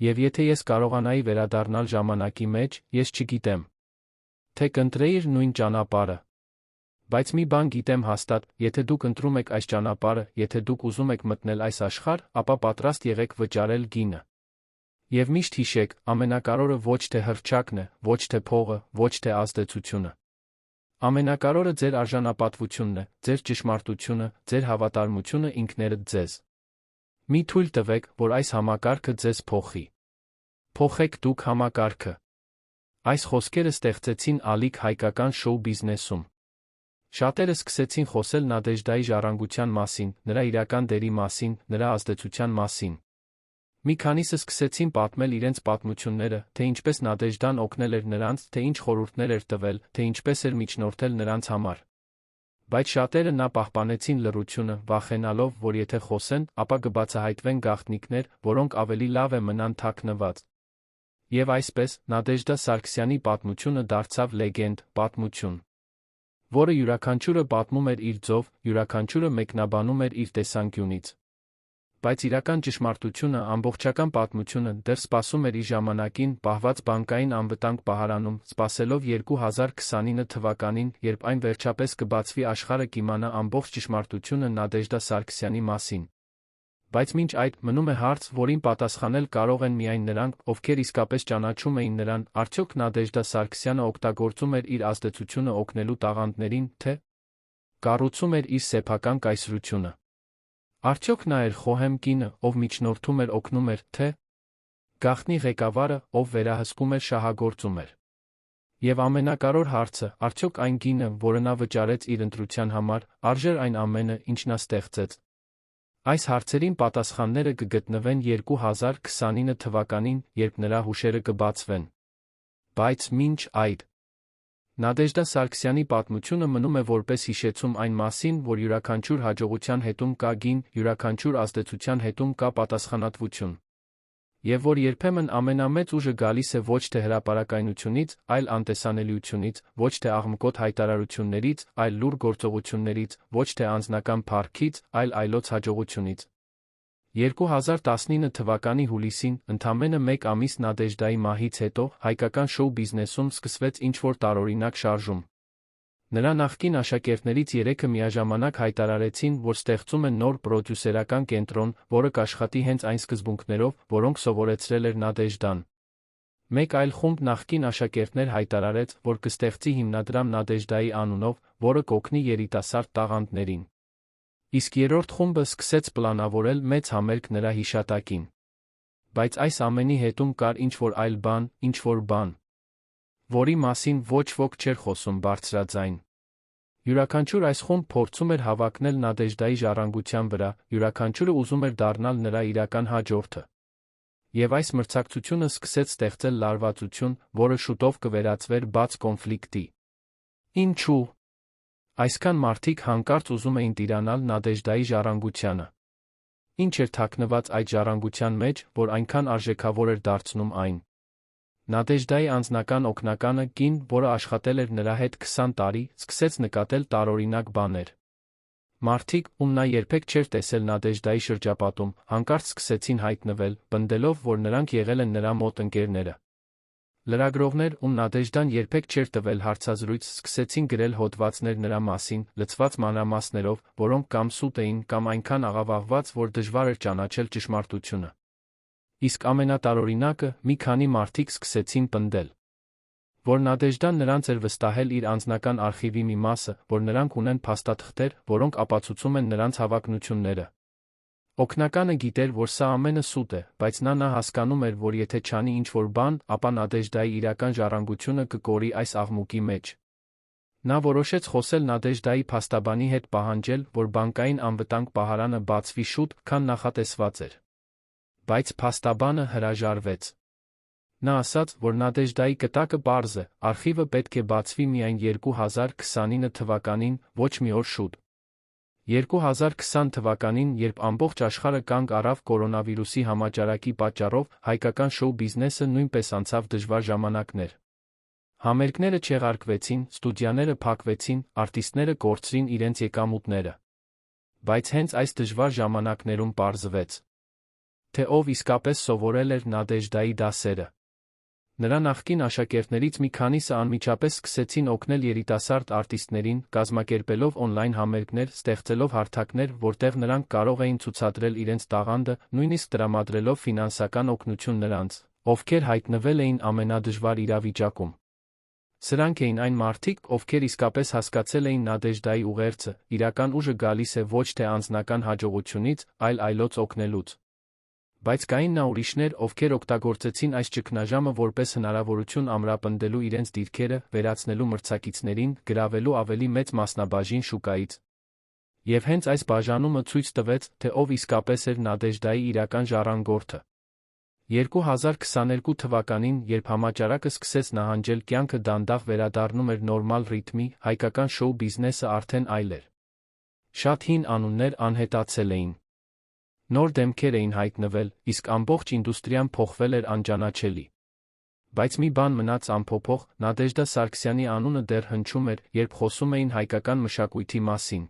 Եվ եթե ես կարողանայի վերադառնալ ժամանակի մեջ, ես չգիտեմ, թե կընտրեիր նույն ճանապարհը։ Բայց մի բան գիտեմ հաստատ, եթե դուք ընտրում եք այս ճանապարհը, եթե դուք ուզում եք մտնել այս աշխարհ, ապա պատրաստ եղեք վճարել գինը։ Եվ միշտ հիշեք, ամենակարևորը ոչ թե հռչակն է, ոչ թե փողը, ոչ թե ազդեցությունը։ Ամենակարևորը ձեր արժանապատվությունն է, ձեր ճշմարտությունը, ձեր հավատարմությունը ինքներդ ձեզ։ Մի թույլ տվեք, որ այս համակարգը ձեզ փոխի։ Փոխեք դուք համակարգը»։ Այս խոսքերը ստեղծեցին ալիք հայկական շոու բիզնեսում։ Շատերը սկսեցին խոսել Նադեժդայի ժառանգության մասին, նրա իրական դերի մասին, նրա ազդեցության մասին։ Մի քանիսը սկսեցին պատմել իրենց պատմությունները, թե ինչպես Նադեժդան օգնել էր նրանց, թե ինչ խորհուրդներ էր տվել, թե ինչպես էր միջնորդել նրանց համար։ Բայց շատերը նա պահպանեցին լռությունը, վախենալով, որ եթե խոսեն, ապա կբացահայտվեն գաղտնիքներ, որոնք ավելի լավ է մնան թաքնված։ Եվ այսպես, Նադեժդա Սարգսյանի պատմությունը դարձավ լեգենդ, պատմություն, որը յուրաքանչյուրը պատմում էր իր ձով, յուրաքանչյուրը մեկնաբանում էր իր տեսանկյունից։ Բայց իրական ճշմարտությունը, ամբողջական պատմությունը դեռ սպասում էր իր ժամանակին, պահված բանկային անվտանգ պահարանում, սպասելով 2029 թվականին, երբ այն վերջապես կբացվի, աշխարհը կիմանա ամբողջ ճշմարտությունը Նադեժդա Սարգսյանի մասին։ Բայց մինչ այդ, մնում է հարց, որին պատասխանել կարող են միայն նրանք, ովքեր իսկապես ճանաչում էին նրան, արդյոք Նադեժդա Սարգսյանը օգտագործում էր իր ազդեցությունը օգնելու տաղանդներին, թե կառուցում էր իր սեփական կայսրությունը։ Արդյոք նա էր խոհեմ կինը, ով միջնորդում էր, օգնում էր, թե գաղտնի ղեկավարը, ով վերահսկում էր, շահագործում էր։ Եվ ամենակարևոր հարցը, արդյոք այն գինը, որը նա վճարեց իր ընտրության համար, արժեր այն ամենը, ինչ նա ստեղծեց։ Այս հարցերին պատասխանները կգտնվեն 2029 թվականին, երբ նրա հուշերը կբացվեն։ Բայց մինչ այդ Նադեժդա Սարգսյանի պատմությունը մնում է որպես հիշեցում այն մասին, որ յուրաքանչյուր հաջողության հետում կա գին, յուրաքանչյուր ազդեցության հետում կա պատասխանատվություն։ Եվ որ երբեմն ամենամեծ ուժը գալիս է ոչ թե հրապարակայնությունից, այլ անտեսանելիությունից, ոչ թե աղմկոտ հայտարարություններից, այլ լուռ գործողություններից, ոչ թե անձնական փառքից, այլ այլոց հաջողությունից։ 2019 թվականի հուլիսին, ընդամենը մեկ ամիս Նադեժդայի մահից հետո, հայկական շոու բիզնեսում սկսվեց ինչ-որ տարօրինակ շարժում։ Նրա նախկին աշակերտներից 3-ը միաժամանակ հայտարարեցին, որ ստեղծում են նոր պրոդյուսերական կենտրոն, որը կաշխատի հենց այն սկզբունքներով, որոնք սովորեցրել էր Նադեժդան։ Մեկ այլ խումբ նախկին աշակերտներ հայտարարեց, որ կստեղծի հիմնադրամ Նադեժդայի անունով, որը կօգնի երիտասարդ տաղանդներին։ Իսկ երրորդ խումբը սկսեց պլանավորել մեծ համերգ նրա հիշատակին։ Բայց այս ամենի հետում կար ինչ-որ այլ բան, ինչ-որ բան, որի մասին ոչ ոք չէր խոսում բարձրաձայն։ Յուրաքանչյուր այս խումբ փորձում էր հավակնել Նադեժդայի ժառանգության վրա, յուրաքանչյուրը ուզում էր դառնալ նրա իրական հաջորդը։ Եվ այս մրցակցությունը սկսեց ստեղծել լարվածություն, որը շուտով կվերածվեր բաց կոնֆլիկտի։ Ինչու՞։ Այսքան մարդիկ հանկարծ ուզում էին տիրանալ Նադեժդայի ժառանգությանը։ Ինչ էր թաքնված այդ ժառանգության մեջ, որ այնքան արժեքավոր էր դարձնում այն։ Նադեժդայի անձնական օգնականը, կին, որը աշխատել էր նրա հետ 20 տարի, սկսեց նկատել տարօրինակ բաներ։ Մարդիկ, ում նա երբեք չէր տեսել Նադեժդայի շրջապատում, հանկարծ սկսեցին հայտնվել, պնդելով, որ նրանք եղել են նրա մոտ ընկերները։ Լրագրողներ, ում Նադեժդան երբեք չէր տվել հարցազրույց, սկսեցին գրել հոդվածներ նրա մասին, լցված մանրամասներով, որոնք կամ սուտ էին, կամ այնքան աղավաղված, որ դժվար էր ճանաչել ճշմարտությունը։ Իսկ ամենատարօրինակը, մի քանի մարդիկ սկսեցին պնդել, որ Նադեժդան նրանց էր վստահել իր անձնական արխիվի մի մասը, որ նրանք ունեն փաստաթղթեր, որոնք ապացուցում են նրանց հավակնությունները։ Օգնականը գիտեր, որ սա ամենը սուտ է, բայց նա հասկանում էր, որ եթե չանի ինչ-որ բան, ապա Նադեժդայի իրական ժառանգությունը կկորի այս աղմուկի մեջ։ Նա որոշեց խոսել Նադեժդայի փաստաբանի հետ, պահանջել, որ բանկային անվտանգ պահարանը բացվի շուտ, քան նախատեսված էր։ Բայց փաստաբանը հրաժարվեց։ Նա ասաց, որ Նադեժդայի կտակը պարզ է, արխիվը պետք է բացվի միայն 2029 թվականին, ոչ մի օր շուտ։ 2020 թվականին, երբ ամբողջ աշխարհը կանգ առավ կորոնավիրուսի համաճարակի պատճառով, հայկական շոու բիզնեսը նույնպես անցավ դժվար ժամանակներ։ Համերգները չեղարկվեցին, ստուդիաները փակվեցին, արտիստները կորցրին իրենց եկամուտները։ Բայց հենց այս դժվար ժամանակներում պարզվեց, թե ով իսկապես սովորել էր Նադեժդայի դասերը։ Նրա նախկին աշակերտներից մի քանիսը անմիջապես սկսեցին օգնել երիտասարդ արտիստներին, կազմակերպելով օնլայն համերգներ, ստեղծելով հարթակներ, որտեղ նրանք կարող էին ցուցադրել իրենց տաղանդը, նույնիսկ տրամադրելով ֆինանսական օգնություն նրանց, ովքեր հայտնվել էին ամենադժվար իրավիճակում։ Սրանք էին այն մարդիկ, ովքեր իսկապես հասկացել էին Նադեժդայի ուղերձը, իրական ուժը գալիս է ոչ թե անձնական հաջողությունից, այլ այլոց օգնելուց։ Բայց կային նա ուրիշներ, ովքեր օգտագործեցին այս ճգնաժամը որպես հնարավորություն ամրապնդելու իրենց դիրքերը, վերացնելու մրցակիցներին, գրավելու ավելի մեծ մասնաբաժին շուկայից։ Եվ հենց այս բաժանումը ցույց տվեց, թե ով իսկապես էր Նադեժդայի իրական ժառանգորդը։ 2022 թվականին, երբ համաճարակը սկսեց նահանջել, կյանքը դանդաղ վերադառնում էր նորմալ ռիթմի, հայկական շոու բիզնեսը արդեն այլ էր։ Շատ հին անուններ անհետացել էին։ Նոր դեմքեր էին հայտնվել, իսկ ամբողջ ինդուստրիան փոխվել էր անճանաչելի։ Բայց մի բան մնաց անփոփոխ, Նադեժդա Սարգսյանի անունը դեռ հնչում էր, երբ խոսում էին հայկական մշակույթի մասին։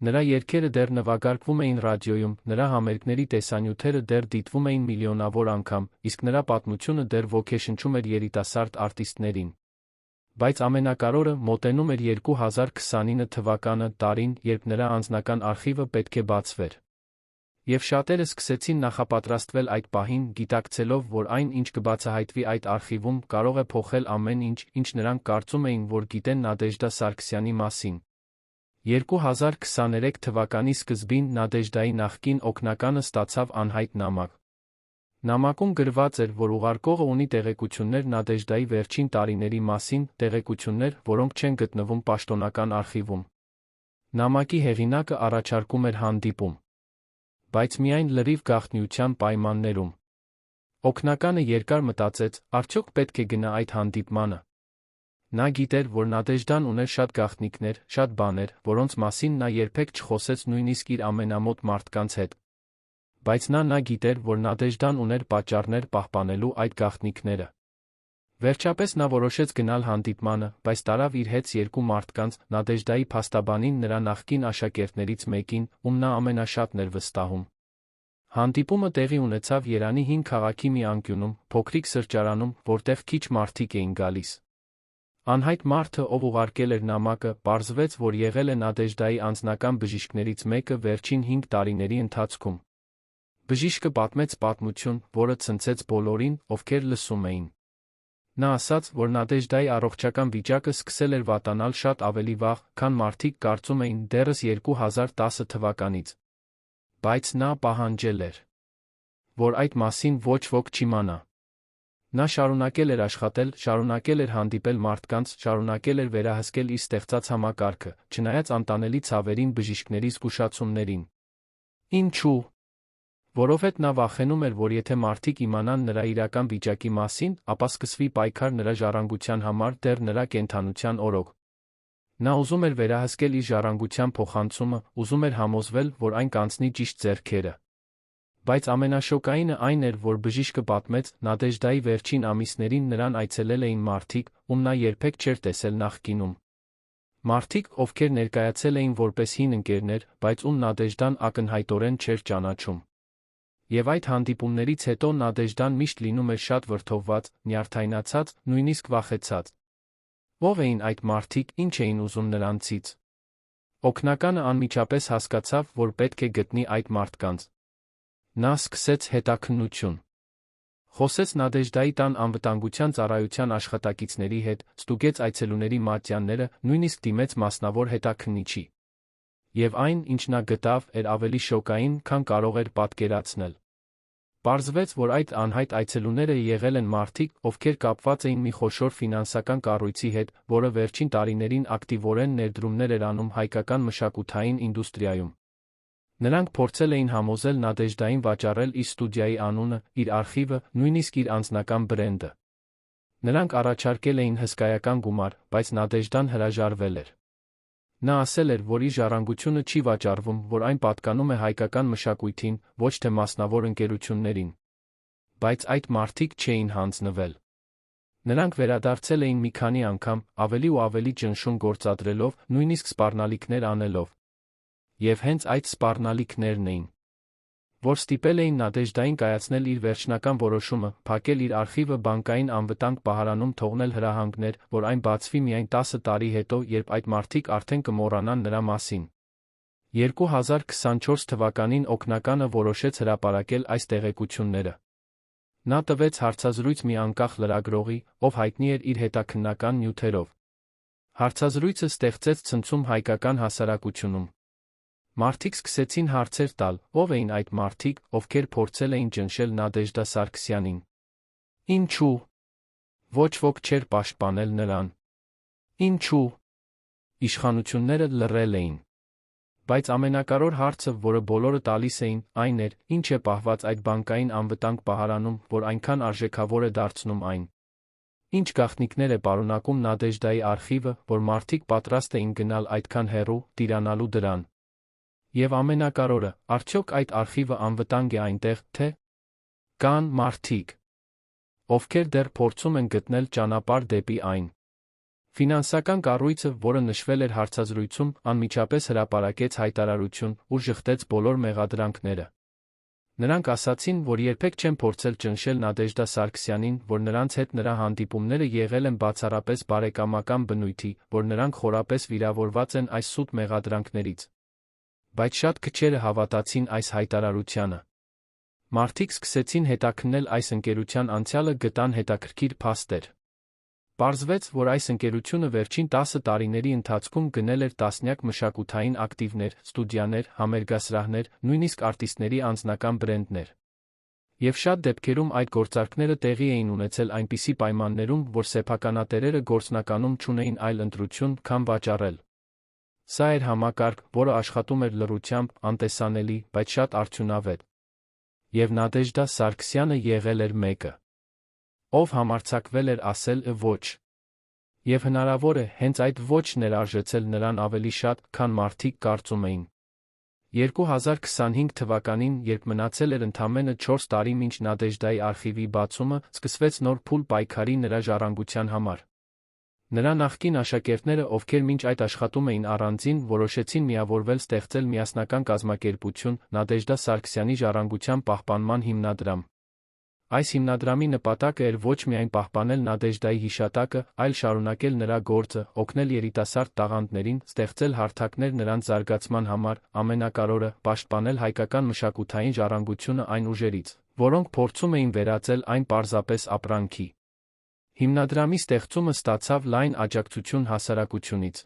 Նրա երգերը դեռ նվագարկվում էին ռադիոյում, նրա համերգների տեսանյութերը դեռ դիտվում էին միլիոնավոր անգամ, իսկ նրա պատմությունը դեռ ոգեշնչում էր երիտասարդ արտիստներին։ Բայց ամենակարևորը, մոտենում էր 2029 թվականը, տարին, երբ նրա անձնական արխիվը պետք է բացվեր։ Եվ շատերը սկսեցին նախապատրաստվել այդ պահին, գիտակցելով, որ այն, ինչ կբացահայտվի այդ արխիվում, կարող է փոխել ամեն ինչ, ինչ նրանք կարծում էին, որ գիտեն Նադեժդա Սարգսյանի մասին։ 2023 թվականի սկզբին Նադեժդայի նախկին օգնականը ստացավ անհայտ նամակ։ Նամակում գրված էր, որ ուղարկողը ունի տեղեկություններ Նադեժդայի վերջին տարիների մասին, տեղեկություններ, որոնք չեն գտնվում պաշտոնական արխիվում։ Նամակի հեղինակը առաջարկում էր հանդիպում, բայց միայն լրիվ գաղտնիության պայմաններում։ Օգնականը երկար մտածեց, արդյոք պետք է գնա այդ հանդիպմանը։ Նա գիտեր, որ Նադեժդան ուներ շատ գաղտնիքներ, շատ բաներ, որոնց մասին նա երբեք չխոսեց նույնիսկ իր ամենամոտ մարդկանց հետ։ Բայց նա գիտեր, որ Նադեժդան ուներ պատճառներ պահպանելու այդ գաղտնիքները։ Վերջապես նա որոշեց գնալ հանդիպմանը, բայց տարավ իր հետ երկու մարդկանց, Նադեժդայի փաստաբանին, նրա նախկին աշակերտներից մեկին, ում նա ամենաշատն էր վստահում։ Հանդիպումը տեղի ունեցավ Երանի հին քաղաքի մի անկյունում, փոքրիկ սրճարանում, որտեղ քիչ մարդիկ էին գալիս։ Անհայտ մարդը, ով ուղարկել էր նամակը, պարզվեց, որ եղել է Նադեժդայի անձնական բժիշկներից մեկը վերջին 5 տարիների ընթացքում։ Բժիշկը պատմեց պատմություն, որը ցնցեց բոլորին, ովքեր լսում էին։ Նա ասաց, որ Նադեժդայի առողջական վիճակը սկսել էր վատանալ շատ ավելի վաղ, քան մարդիկ կարծում էին դեռս 2010 թվականից։ Բայց նա պահանջել էր, որ այդ մասին ոչ ոք չիմանա։ Նա շարունակել էր աշխատել, շարունակել էր հանդիպել մարդկանց, շարունակել էր վերահսկել իր ստեղծած համակարգը, չնայած անտանելի ցավերին, բժիշկների զգուշացումներին։ Ինչու՞։ Որովհետև նա վախենում էր, որ եթե մարդիկ իմանան նրա իրական վիճակի մասին, ապա սկսվի պայքար նրա ժառանգության համար դեռ նրա կենդանության օրոք։ Նա ուզում էր վերահսկել իր ժառանգության փոխանցումը, ուզում էր համոզվել, որ այն կանցնի ճիշտ ձեռքերը։ Բայց ամենաշոկայինը այն էր, որ բժիշկը պատմեց, Նադեժդայի վերջին ամիսներին նրան այցելել էին մարդիկ, ում նա երբեք չէր տեսել նախկինում։ Մարդիկ, ովքեր ներկայացել էին որպես հին ընկերներ, բայց ում Նադեժդան ակնհայտորեն չէր ճանաչում։ Եվ այդ հանդիպումներից հետո Նադեժդան միշտ լինում էր շատ վրդովված, նյարդայնացած, նույնիսկ վախեցած։ Ո՞վ էին այդ մարդիկ, ինչ էին ուզում նրանցից։ Օգնականը անմիջապես հասկացավ, որ պետք է գտնի այդ մարդկանց։ Նա սկսեց հետաքննություն։ Խոսեց Նադեժդայի տան անվտանգության ծառայության աշխատակիցների հետ, ստուգեց այցելուների մատյանները, նույնիսկ դիմեց մասնավոր հետաքննիչի։ Եվ այն, ինչ նա գտավ, էր ավելի շոկային, քան կարող էր պատկերացնել։ Պարզվեց, որ այդ անհայտ այցելուները եղել են մարդիկ, ովքեր կապված էին մի խոշոր ֆինանսական կառույցի հետ, որը վերջին տարիներին ակտիվորեն ներդրումներ էր անում հայկական մշակութային ինդուստրիայում։ Նրանք փորձել էին համոզել Նադեժդային վաճառել իր ստուդիայի անունը, իր արխիվը, նույնիսկ իր անձնական բրենդը։ Նրանք առաջարկել էին հսկայական գումար, բայց Նադեժդան հրաժարվել էր։ Նա ասել էր, որ իր ժառանգությունը չի վաճառվում, որ այն պատկանում է հայկական մշակույթին, ոչ թե մասնավոր ընկերություններին։ Բայց այդ մարդիկ չէին հանձնվել։ Նրանք վերադարձել էին մի քանի անգամ, ավելի ու ավելի ճնշում գործադրելով, նույնիսկ սպառնալիքներ անելով։ Եվ հենց այդ սպառնալիքներն էին, որ ստիպել էին Նադեժդային կայացնել իր վերջնական որոշումը, փակել իր արխիվը բանկային անվտանգ պահարանում, թողնել հրահանգներ, որ այն բացվի միայն 10 տարի հետո, երբ այդ մարդիկ արդեն կմոռանան նրա մասին։ 2024 թվականին օգնականը որոշեց հրապարակել այս տեղեկությունները։ Նա տվեց հարցազրույց մի անկախ լրագրողի, ով հայտնի էր իր հետաքննական նյութերով։ Հարցազրույցը ստեղծեց ցնցում հայկական հասարակությունում։ Մարդիկ սկսեցին հարցեր տալ, ով էին այդ մարդիկ, ովքեր փորձել էին ճնշել Նադեժդա Սարգսյանին։ Ինչու՞։ Ոչ ոք չէր պաշտպանել նրան։ Ինչու՞։ Իշխանությունները լռել էին։ Բայց ամենակարևոր հարցը, որը բոլորը տալիս էին, այն էր, ինչ է պահված այդ բանկային անվտանգ պահարանում, որ այնքան արժեքավոր է դարձնում այն։ Ինչ գաղտնիքներ է պարունակում Նադեժդայի արխիվը, որ մարդիկ պատրաստ էին գնալ այդքան հեռու, տիրանալու դրան։ Եվ ամենակարևորը, արդյոք այդ արխիվը անվտանգ է այնտեղ, թե՞ կան մարդիկ, ովքեր դեռ փորձում են գտնել ճանապարհ դեպի այն։ Ֆինանսական կառույցը, որը նշվել էր հարցազրույցում, անմիջապես հրապարակեց հայտարարություն, ուր ժխտեց բոլոր մեղադրանքները։ Նրանք ասացին, որ երբեք չեն փորձել ճնշել Նադեժդա Սարգսյանին, որ նրանց հետ նրա հանդիպումները եղել են բացառապես բարեկամական բնույթի, որ նրանք խորապես վիրավորված են այս սուտ մեղադրանքներից։ Բայց շատ քչերը հավատացին այս հայտարարությանը։ Մարդիկ սկսեցին հետաքննել այս ընկերության անցյալը, գտան հետաքրքիր փաստեր։ Պարզվեց, որ այս ընկերությունը վերջին 10 տարիների ընթացքում գնել էր տասնյակ մշակութային ակտիվներ, ստուդիաներ, համերգասրահներ, նույնիսկ արտիստների անձնական բրենդներ։ Եվ շատ դեպքերում այդ գործարքները տեղի էին ունեցել այնպիսի պայմաններում, որ սեփականատերերը գործնականում չունեին այլ ընտրություն, քան վաճառել։ Սա էր համակարգ, որը աշխատում էր լռությամբ, անտեսանելի, բայց շատ արդյունավետ։ Եվ Նադեժդա Սարգսյանը եղել էր մեկը, ով համարձակվել էր ասել ոչ։ Եվ հնարավոր է, հենց այդ ոչն էր արժեցել նրան ավելի շատ, քան մարդիկ կարծում էին։ 2025 թվականին, երբ մնացել էր ընդամենը 4 տարի մինչ Նադեժդայի արխիվի բացումը, սկսվեց նոր փուլ պայքարի նրա ժառանգության համար։ Նրա նախկին աշակերտները, ովքեր մինչ այդ աշխատում էին առանձին, որոշեցին միավորվել ստեղծել միասնական կազմակերպություն՝ Նադեժդա Սարգսյանի ժառանգության պահպանման հիմնադրամ։ Այս հիմնադրամի նպատակը էր ոչ միայն պահպանել Նադեժդայի հիշատակը, այլ շարունակել նրա գործը, օգնել երիտասարդ տաղանդներին, ստեղծել հարթակներ նրանց զարգացման համար, ամենակարևորը՝ պաշտպանել հայկական մշակութային ժառանգությունը այն ուժերից, որոնք փորձում էին վերածել այն պարզապես ապրանքի։ Հիմնադրամի ստեղծումը ստացավ լայն աջակցություն հասարակությունից։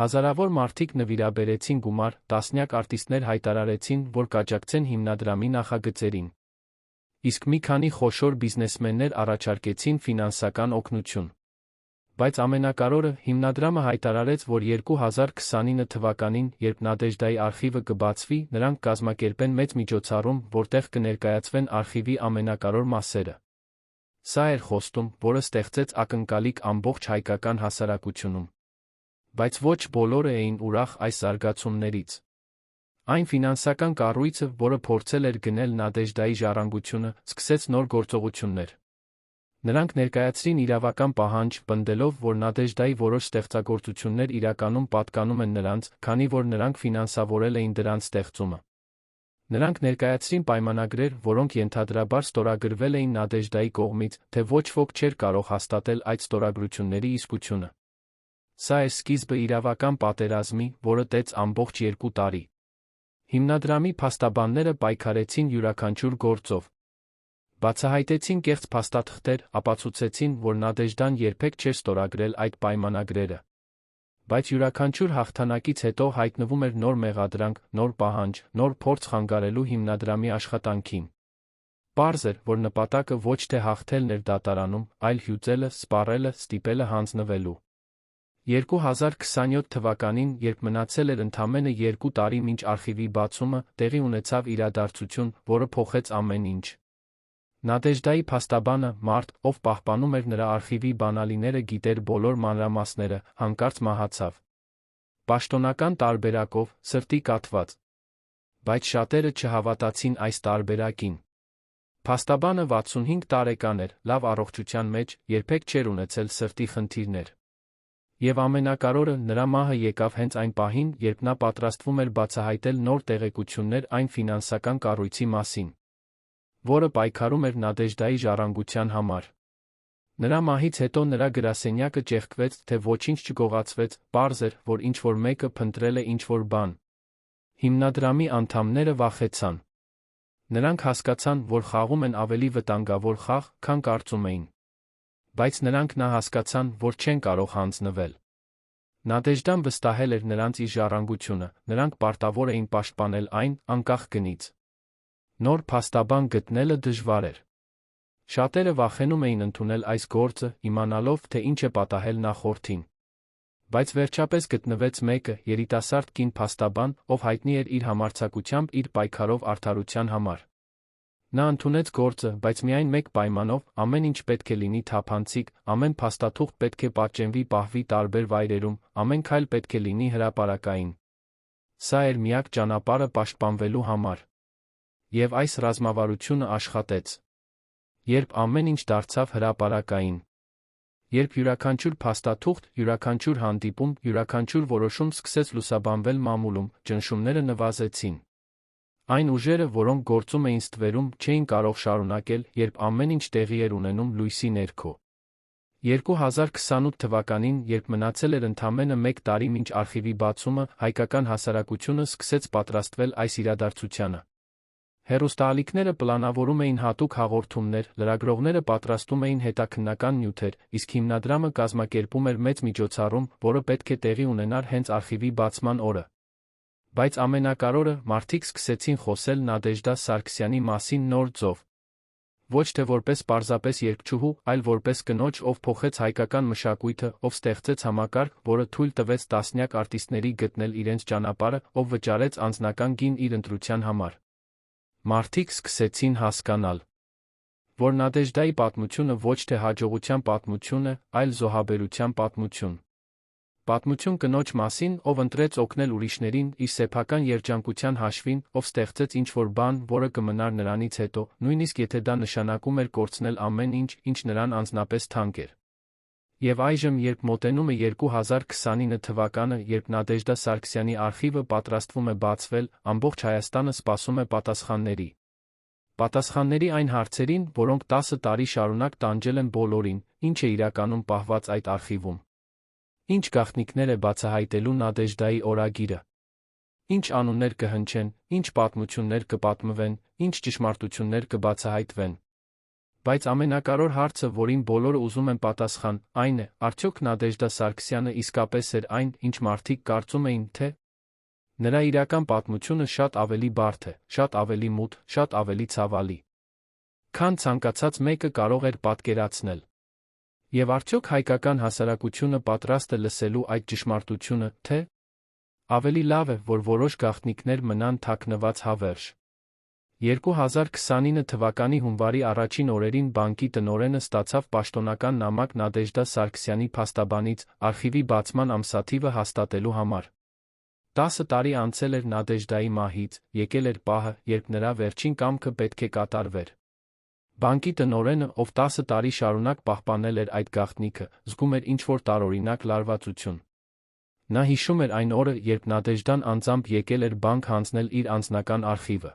Հազարավոր մարդիկ նվիրաբերեցին գումար, տասնյակ արտիստներ հայտարարեցին, որ կաջակցեն հիմնադրամի նախագծերին։ Իսկ մի քանի խոշոր բիզնեսմեններ առաջարկեցին ֆինանսական օգնություն։ Բայց ամենակարևորը, հիմնադրամը հայտարարեց, որ 2029 թվականին, երբ Նադեժդայի արխիվը կբացվի, նրանք կազմակերպեն մեծ միջոցառում, որտեղ կներկայացվեն արխիվի ամենակարևոր մասերը։ Սա էր խոստում, որը ստեղծեց ակնկալիք ամբողջ հայկական հասարակությունում։ Բայց ոչ բոլորը էին ուրախ այս զարգացումներից։ Այն ֆինանսական կառույցը, որը փորձել էր գնել Նադեժդայի ժառանգությունը, սկսեց նոր գործողություններ։ Նրանք ներկայացրին իրավական պահանջ, պնդելով, որ Նադեժդայի որոշ ստեղծագործություններ իրականում պատկանում են նրանց, քանի որ նրանք ֆինանսավորել էին դրանց ստեղծումը։ Նրանք ներկայացրին պայմանագրեր, որոնք ենթադրաբար ստորագրվել էին Նադեժդայի կողմից, թե ոչ ոք չէր կարող հաստատել այդ ստորագրությունների իսկությունը։ Սա էր սկիզբը իրավական պատերազմի, որը տեց ամբողջ 2 տարի։ Հիմնադրամի փաստաբանները պայքարեցին յուրաքանչյուր գործով։ Բացահայտեցին կեղծ փաստաթղթեր, ապացուցեցին, որ Նադեժդան երբեք չէր ստորագրել այդ պայմանագրերը։ Բայց յուրաքանչյուր հաղթանակից հետո հայտնվում էր նոր մեղադրանք, նոր պահանջ, նոր փորձ խանգարելու հիմնադրամի աշխատանքին։ Պարզ էր, որ նպատակը ոչ թե հաղթելն էր դատարանում, այլ հյուծելը, սպառելը, ստիպելը հանձնվելու։ 2027 թվականին, երբ մնացել էր ընդամենը 2 տարի մինչ արխիվի բացումը, տեղի ունեցավ իրադարձություն, որը փոխեց ամեն ինչ։ Նադեժդայի փաստաբանը, մարդ, ով պահպանում էր նրա արխիվի բանալիները, գիտեր բոլոր մանրամասները, հանկարծ մահացավ։ Պաշտոնական տարբերակով, սրտի կաթված։ Բայց շատերը չհավատացին այս տարբերակին։ Փաստաբանը 65 տարեկան էր, լավ առողջության մեջ, երբեք չէր ունեցել սրտի խնդիրներ։ Եվ ամենակարևորը, նրա մահը եկավ հենց այն պահին, երբ նա պատրաստվում էր բացահայտել նոր տեղեկություններ այն ֆինանսական կառույցի մասին, որը պայքարում էր Նադեժդայի ժառանգության համար։ Նրա մահից հետո նրա գրասենյակը ճեղքվեց, թե ոչինչ չգողացվեց, պարզ էր, որ ինչ-որ մեկը փնտրել է ինչ-որ բան։ Հիմնադրամի անդամները վախեցան։ Նրանք հասկացան, որ խաղում են ավելի վտանգավոր խաղ, քան կարծում էին։ Բայց նրանք հասկացան, որ չեն կարող հանձնվել։ Նադեժդան վստահել էր նրանց իր ժառանգությունը, նրանք պարտավոր էին պաշտպանել այն, անկախ գնից։ Նոր փաստաբան գտնելը դժվար էր։ Շատերը վախենում էին ընդունել այս գործը, իմանալով, թե ինչ է պատահել նախորդին։ Բայց վերջապես գտնվեց մեկը, երիտասարդ կին փաստաբան, ով հայտնի էր իր համարձակությամբ, իր պայքարով արդարության համար։ Նա ընդունեց գործը, բայց միայն մեկ պայմանով՝ ամեն ինչ պետք է լինի թափանցիկ, ամեն փաստաթուղթ պետք է պատճենվի, պահվի տարբեր վայրերում, ամեն քայլ պետք է լինի հրապարակային։ Սա էր միակ ճանապարհը պաշտպանվելու համար։ Եվ այս ռազմավարությունը աշխատեց։ Երբ ամեն ինչ դարձավ հրապարակային։ Երբ յուրաքանչյուր փաստաթուղթ, յուրաքանչյուր հանդիպում, յուրաքանչյուր որոշում սկսեց լուսաբանվել մամուլում, ճնշումները նվազեցին։ Այն ուժերը, որոնք գործում էին ստվերում, չէին կարող շարունակել, երբ ամեն ինչ տեղի էր ունենում լույսի ներքո։ 2028 թվականին, երբ մնացել էր ընդամենը 1 տարի մինչ արխիվի բացումը, հայկական հասարակությունը սկսեց պատրաստվել այս իրադարձությանը։ Հեռուստաալիքները պլանավորում էին հատուկ հաղորդումներ, լրագրողները պատրաստում էին հետաքննական նյութեր, իսկ հիմնադրամը կազմակերպում էր մեծ միջոցառում, որը պետք է տեղի ունենար հենց արխիվի բացման օրը։ Բայց ամենակարևորը, մարդիկ սկսեցին խոսել Նադեժդա Սարգսյանի մասին նոր ձով։ Ոչ թե որպես պարզապես երգչուհու, այլ որպես կնոջ, ով փոխեց հայկական մշակույթը, ով ստեղծեց համակարգ, որը թույլ տվեց տասնյակ արտիստների գտնել իրենց ճանապարհը, ով վճարեց անձնական գին իր ընտրության համար։ Մարդիկ սկսեցին հասկանալ, որ Նադեժդայի պատմությունը ոչ թե հաջողության պատմություն է, այլ զոհաբերության պատմություն։ Պատմություն կնոջ մասին, ով ընտրեց օգնել ուրիշներին իր սեփական երջանկության հաշվին, ով ստեղծեց ինչ-որ բան, որը կմնար նրանից հետո, նույնիսկ եթե դա նշանակում էր կորցնել ամեն ինչ, ինչ նրան անձնապես թանկ էր։ Եվ այժմ, երբ մոտենում է 2029 թվականը, երբ Նադեժդա Սարգսյանի արխիվը պատրաստվում է բացվել, ամբողջ Հայաստանը սպասում է պատասխանների։ Պատասխանների այն հարցերին, որոնք 10 տարի շարունակ տանջել են բոլորին, ինչ է իրականում պահված այդ արխիվում։ Ինչ գաղտնիքներ է բացահայտելու Նադեժդայի օրագիրը։ Ինչ անուններ կհնչեն, ինչ պատմություններ կպատմվեն, ինչ ճշմարտություններ կբացահայտվեն։ Բայց ամենակարևոր հարցը, որին բոլորը ուզում են պատասխան, այն է, արդյոք Նադեժդա Սարգսյանը իսկապես էր այն, ինչ մարդիկ կարծում էին, թե նրա իրական պատմությունը շատ ավելի բարդ է, շատ ավելի մութ, շատ ավելի ցավալի, քան ցանկացած մեկը կարող էր պատկերացնել։ Եվ արդյոք հայկական հասարակությունը պատրաստ է լսելու այդ ճշմարտությունը, թե ավելի լավ է, որ որոշ գաղտնիքներ մնան թաքնված հավերժ։ 2029 թվականի հունվարի առաջին օրերին բանկի տնօրենը ստացավ պաշտոնական նամակ Նադեժդա Սարգսյանի փաստաբանից արխիվի բացման ամսաթիվը հաստատելու համար։ 10 տարի անցել էր Նադեժդայի մահից, եկել էր պահը, երբ նրա վերջին կամքը պետք է կատարվեր։ Բանկի տնօրենը, ով 10 տարի շարունակ պահպանել էր այդ գաղտնիքը, զգում էր ինչ-որ տարօրինակ լարվածություն։ Նա հիշում էր այն օրը, երբ Նադեժդան անձամբ եկել էր բանկ հանձնել իր անձնական արխիվը։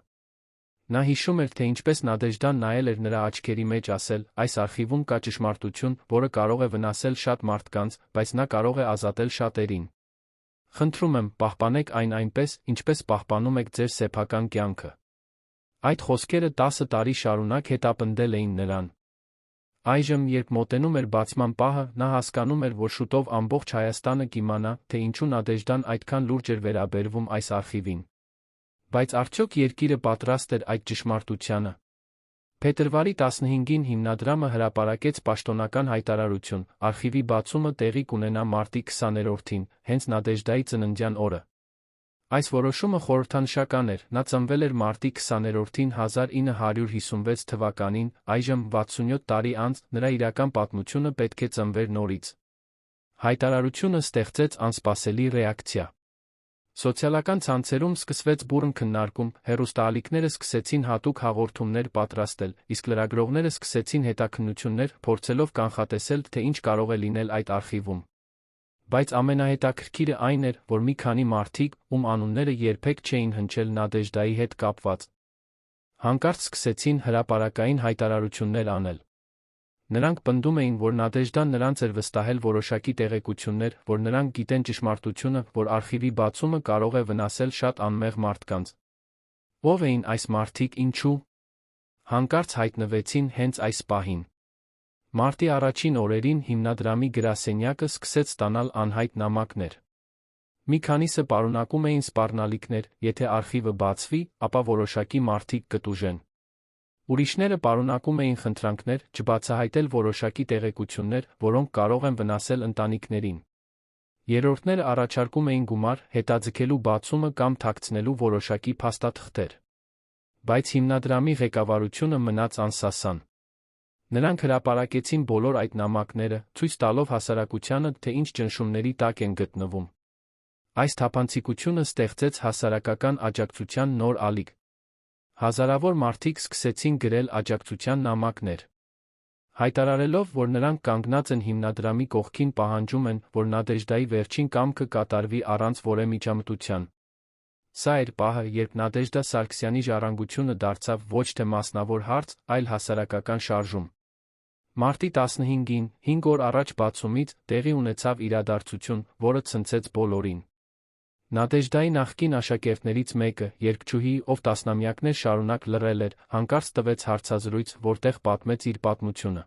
Նա հիշում էր, թե ինչպես Նադեժդան նայել էր նրա աչքերի մեջ ասել. «Այս արխիվում կա ճշմարտություն, որը կարող է վնասել շատ մարդկանց, բայց նա կարող է ազատել շատերին։ Խնդրում եմ, պահպանեք այն այնպես, ինչպես պահպանում եք ձեր սեփական կյանքը»։ Այդ խոսքերը 10 տարի շարունակ հետապնդել էին նրան։ Այժմ, երբ մոտենում էր բացման պահը, նա հասկանում էր, որ շուտով ամբողջ Հայաստանը կիմանա, թե ինչու Նադեժդան այդքան լուրջ էր վերաբերվում այս արխիվին։ Բայց արդյոք երկիրը պատրաստ էր այդ ճշմարտությանը։ Փետրվարի 15-ին հիմնադրամը հրապարակեց պաշտոնական հայտարարություն. արխիվի բացումը տեղի կունենա մարտի 20-րդին, հենց Նադեժդայի ծննդյան օրը։ Այս որոշումը խորհրդանշական էր, նա ծնվել էր մարտի 20-րդին 1956 թվականին, այժմ 67 տարի անց, նրա իրական պատմությունը պետք է ծնվեր նորից։ Հայտարարությունը ստեղծեց անսպասելի ռեակցիա։ Սոցիալական ցանցերում սկսվեց բուռն քննարկում, հեռուստաալիքները սկսեցին հատուկ հաղորդումներ պատրաստել, իսկ լրագրողները սկսեցին հետաքննություններ, փորձելով կանխատեսել, թե ինչ կարող է լինել այդ արխիվում։ Բայց ամենահետաքրքիրը այն էր, որ մի քանի մարդիկ, ում անունները երբեք չէին հնչել Նադեժդայի հետ կապված, հանկարծ սկսեցին հրապարակային հայտարարություններ անել։ Նրանք պնդում էին, որ Նադեժդան նրանց էր վստահել որոշակի տեղեկություններ, որ նրանք գիտեն ճշմարտությունը, որ արխիվի բացումը կարող է վնասել շատ անմեղ մարդկանց։ Ո՞վ էին այս մարդիկ, ինչու հանկարծ հայտնվեցին հենց այս պահին։ Մարտի առաջին օրերին հիմնադրամի գրասենյակը սկսեց ստանալ անհայտ նամակներ։ Մի քանիսը պարունակում էին սպառնալիքներ, եթե արխիվը բացվի, ապա որոշակի մարդիկ կտուժեն։ Ուրիշները պարունակում էին խնդրանքներ չբացահայտել որոշակի տեղեկություններ, որոնք կարող են վնասել ընտանիքներին։ Երրորդները առաջարկում էին գումար, հետաձգելու բացումը կամ թաքցնելու որոշակի փաստաթղթեր։ Բայց հիմնադրամի ղեկավարությունը մնաց անսասան։ Նրանք հրապարակեցին բոլոր այդ նամակները, ցույց տալով հասարակությանը, թե ինչ ճնշումների տակ են գտնվում։ Այս թափանցիկությունը ստեղծեց հասարակական աջակցության նոր ալիք։ Հազարավոր մարդիկ սկսեցին գրել աջակցության նամակներ։ Հայտարարելով, որ նրանք կանգնած են հիմնադրամի կողքին, պահանջում են, որ Նադեժդայի վերջին կամքը կատարվի առանց որևէ միջամտության։ Սա էր պահը, երբ Նադեժդա Սարգսյանի ժառանգությունը դարձավ ոչ թե մասնավոր հարց, այլ հասարակական շարժում։ Մարտի 15-ին, 5 օր առաջ բացումից, տեղի ունեցավ իրադարձություն, որը ցնցեց բոլորին։ Նադեժդայի նախկին աշակերտներից մեկը, երգչուհի, ով տասնամյակներ շարունակ լռել էր, հանկարծ տվեց հարցազրույց, որտեղ պատմեց իր պատմությունը։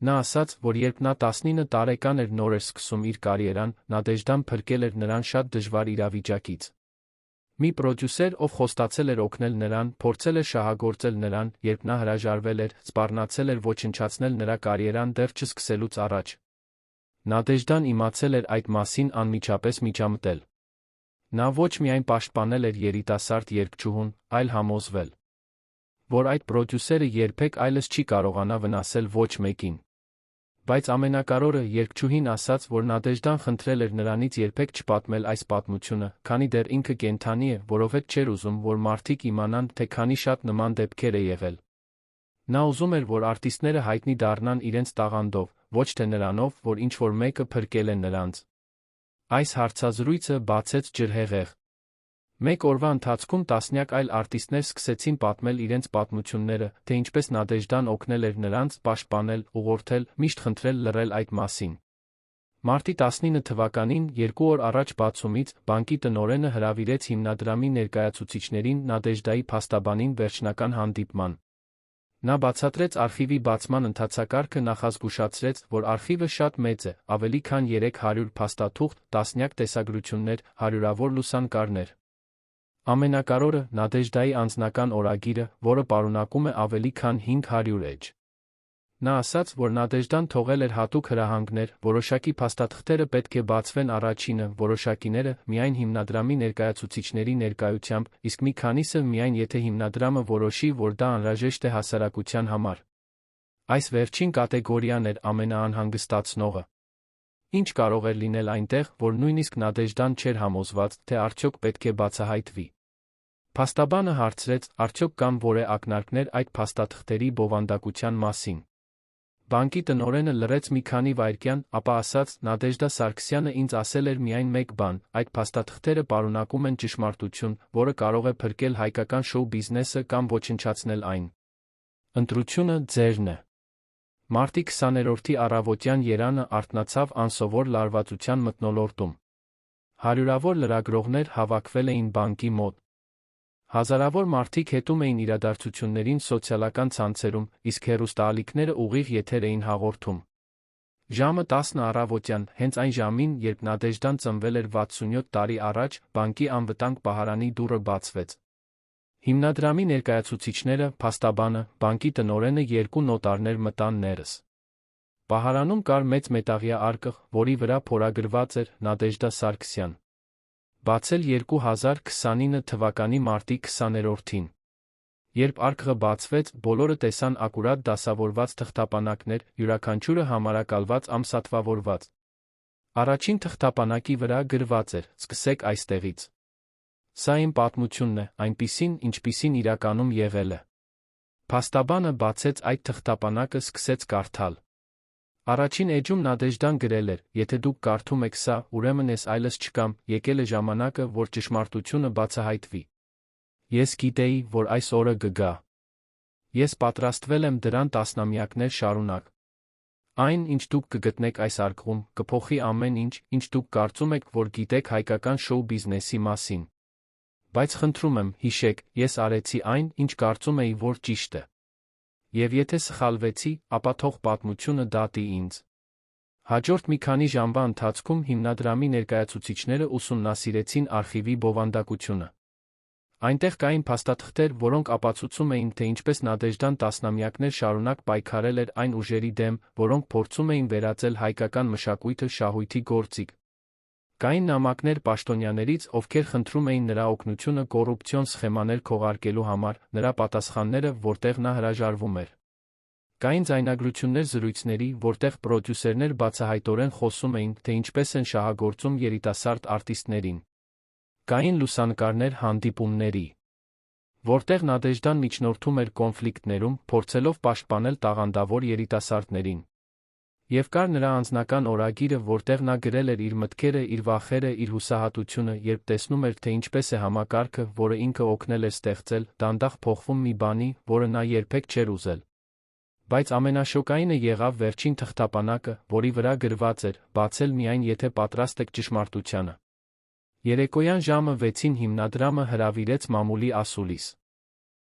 Նա ասաց, որ երբ նա 19 տարեկան էր, նոր էր սկսում իր կարիերան, Նադեժդան փրկել էր նրան շատ դժվար իրավիճակից։ Մի պրոդյուսեր, ով խոստացել էր օգնել նրան, փորձել էր շահագործել նրան, երբ նա հրաժարվել էր, սպառնացել էր ոչնչացնել նրա կարիերան դեռ չսկսելուց առաջ։ Նադեժդան իմացել էր այդ մասին, անմիջապես միջամտել։ Նա ոչ միայն պաշտպանել էր երիտասարդ երգչուհուն, այլ համոզվել, որ այդ պրոդյուսերը երբեք այլս չի կարողանա վնասել ոչ մեկին։ Բայց ամենակարևորը երգչուհին ասաց, որ Նադեժդան խնդրել էր նրանից երբեք չպատմել այս պատմությունը, քանի դեռ ինքը կենդանի է, որովհետև չէր ուզում, որ մարդիկ իմանան, թե քանի շատ նման դեպքեր է եղել։ Նա ուզում էր, որ արտիստները հայտնի դառնան իրենց տաղանդով, ոչ թե նրանով, որ ինչ-որ մեկը փրկել է նրանց։ Այս հարցազրույցը բացեց ջրհեղեղ։ Մեկ օրվա ընթացքում տասնյակ այլ արտիստներ սկսեցին պատմել իրենց պատմությունները, թե ինչպես Նադեժդան օգնել էր նրանց, պաշտպանել, ուղղորդել, միշտ խնդրել լռել այդ մասին։ Մարտի 19 թվականին, 2 օր առաջ բացումից, բանկի տնօրենը հրավիրեց հիմնադրամի ներկայացուցիչներին Նադեժդայի փաստաբանին վերջնական հանդիպման։ Նա բացատրեց արխիվի բացման ընթացակարգը, նախազգուշացրեց, որ արխիվը շատ մեծ է, ավելի քան 300 փաստաթուղթ, տասնյակ տեսագրություններ, հարյուրավոր լուսանկարներ։ Ամենակարևորը Նադեժդայի անձնական օրագիրը, որը պարունակում է ավելի քան 500 էջ։ Նա ասաց, որ Նադեժդան թողել էր հատուկ հրահանգներ, որոշակի փաստաթղթերը պետք է բացվեն առաջինը, որոշակիները միայն հիմնադրամի ներկայացուցիչների ներկայությամբ, իսկ մի քանիսը միայն եթե հիմնադրամը որոշի, որ դա անհրաժեշտ է հասարակության համար։ Այս վերջին կատեգորիան էր ամենաանհանգստացնողը։ Ինչ կարող էր լինել այնտեղ, որ նույնիսկ Նադեժդան չէր համոզված, թե արդյոք պետք է բացահայտվի։ Փաստաբանը հարցրեց, արդյոք կան որե ակնարկներ այդ փաստաթղթերի բովանդակության մասին։ Բանկի տնօրենը լռեց մի քանի վայրկյան, ապա ասաց. Նադեժդա Սարգսյանը ինձ ասել էր միայն մեկ բան, այդ փաստաթղթերը պարունակում են ճշմարտություն, որը կարող է փրկել հայկական շոու բիզնեսը կամ ոչնչացնել այն։ Ընտրությունը ձերն է։ Մարտի 20-րդի առավոտյան երանը արթնացավ անսովոր լարվածության մթնոլորտում։ Հարյուրավոր լրագրողներ հավաքվել էին բանկի մոտ։ Հազարավոր մարդիկ հետում էին իրադարձություններին սոցիալական ցանցերում, իսկ հեռուստաալիքները ուղիղ եթեր էին հաղորդում։ Ժամը 10 առավոտյան, հենց այն ժամին, երբ Նադեժդան ծնվել էր 67 տարի առաջ, բանկի անվտանգ պահարանի դուռը բացվեց։ Հիմնադրամի ներկայացուցիչները, փաստաբանը, բանկի տնօրենը, երկու նոտարներ մտան ներս։ Պահարանում կար մեծ մետաղյա արկղ, որի վրա փորագրված էր Նադեժդա Սարգսյան։ Բացել 2029 թվականի մարտի 20-րդին։ Երբ արկղը բացվեց, բոլորը տեսան ակուրատ դասավորված թղթապանակներ, յուրաքանչյուրը համարակալված ամսաթվավորված։ Առաջին թղթապանակի վրա գրված էր. «Սկսեք այստեղից։ Սա իմ պատմությունն է, այնպիսին, ինչպիսին իրականում եղել է»։ Փաստաբանը բացեց այդ թղթապանակը, սկսեց կարդալ։ Առաջին էջում Նադեժդան գրել էր. «Եթե դուք կարդում եք սա, ուրեմն ես այլս չկամ, եկել է ժամանակը, որ ճշմարտությունը բացահայտվի։ Ես գիտեի, որ այս օրը կգա։ Ես պատրաստվել եմ դրան տասնամյակներ շարունակ։ Այն, ինչ դուք կգտնեք այս արկղում, կփոխի ամեն ինչ, ինչ դուք կարծում եք, որ գիտեք հայկական շոու բիզնեսի մասին։ Բայց խնդրում եմ, հիշեք, ես արեցի այն, ինչ կարծում էի, որ ճիշտ է։ Եվ եթե սխալվեցի, ապա թող պատմությունը դատի ինձ»։ Հաջորդ մի քանի ժամվա ընթացքում հիմնադրամի ներկայացուցիչները ուսումնասիրեցին արխիվի բովանդակությունը։ Այնտեղ կային փաստաթղթեր, որոնք ապացուցում էին, թե ինչպես Նադեժդան տասնամյակներ շարունակ պայքարել էր այն ուժերի դեմ, որոնք փորձում էին վերածել հայկական մշակույթը շահույթի գործիք։ Կային նամակներ պաշտոնյաներից, ովքեր խնդրում էին նրա օգնությունը կոռուպցիոն սխեմաներ քողարկելու համար, նրա պատասխանները, որտեղ նա հրաժարվում էր։ Կային ձայնագրություններ զրույցների, որտեղ պրոդյուսերներ բացահայտորեն խոսում էին, թե ինչպես են շահագործում երիտասարդ արտիստներին։ Կային լուսանկարներ հանդիպումների, որտեղ Նադեժդան միջնորդում էր կոնֆլիկտներում, փորձելով պաշտպանել տաղանդավոր երիտասարդներին։ Եվ կար նրա անձնական օրագիրը, որտեղ նա գրել էր իր մտքերը, իր վախերը, իր հուսահատությունը, երբ տեսնում էր, թե ինչպես է համակարգը, որը ինքը օգնել էր ստեղծել, դանդաղ փոխվում մի բանի, որը նա երբեք չէր ուզել։ Բայց ամենաշոկայինը եղավ վերջին թղթապանակը, որի վրա գրված էր. «Բացել միայն եթե պատրաստ եք ճշմարտությանը»։ Երեկոյան ժամը 6-ին հիմնադրամը հրավիրեց մամուլի ասուլիս։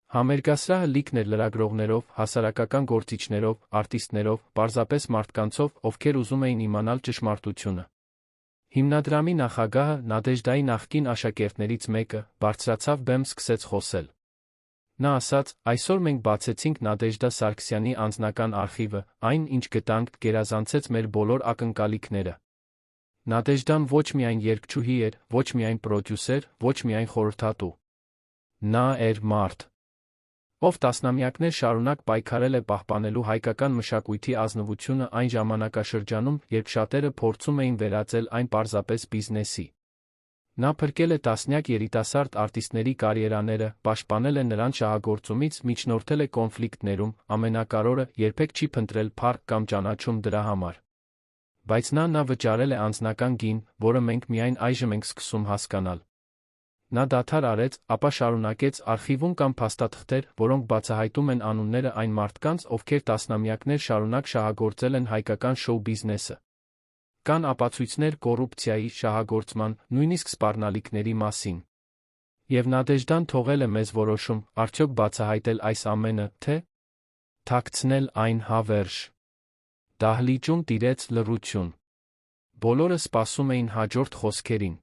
Համերգասրահը լիքն էր լրագրողներով, հասարակական գործիչներով, արտիստներով, պարզապես մարդկանցով, ովքեր ուզում էին իմանալ ճշմարտությունը։ Հիմնադրամի նախագահը, Նադեժդայի նախկին աշակերտներից մեկը, բարձրացավ բեմ, սկսեց խոսել։ Նա ասաց. «Այսօր մենք բացեցինք Նադեժդա Սարգսյանի անձնական արխիվը, այն, ինչ գտանք, գերազանցեց մեր բոլոր ակնկալիքները։ Նադեժդան ոչ միայն երգչուհի էր, ոչ միայն պրոդյուսեր, ոչ միայն խորհրդատու։ Նա էր մարդ։ ով տասնամյակներ շարունակ պայքարել է պահպանելու հայկական մշակույթի ազնվությունը այն ժամանակաշրջանում, երբ շատերը փորձում էին վերածել այն պարզապես բիզնեսի։ Նա փրկել է տասնյակ երիտասարդ արտիստների կարիերաները, պաշտպանել է նրանց շահագործումից, միջնորդել է կոնֆլիկտներում, ամենակարևորը՝ երբեք չի փնտրել փառք կամ ճանաչում դրա համար։ Բայց նա վճարել է անձնական գին, որը մենք միայն այժմ ենք սկսում հասկանալ։ Նա դադար արեց, ապա շարունակեց արխիվում կամ փաստաթղթեր, որոնք բացահայտում են անունները այն մարդկանց, ովքեր տասնամյակներ շարունակ շահագործել են հայկական շոու բիզնեսը։ Կան ապացույցներ կոռուպցիայի, շահագործման, նույնիսկ սպառնալիքների մասին։ Եվ Նադեժդան թողել է մեզ որոշում, արդյոք բացահայտել այս ամենը, թե թաքցնել այն հավերժ։ Դահլիճում տիրեց լռություն։ Բոլորը սպասում էին հաջորդ խոսքերին։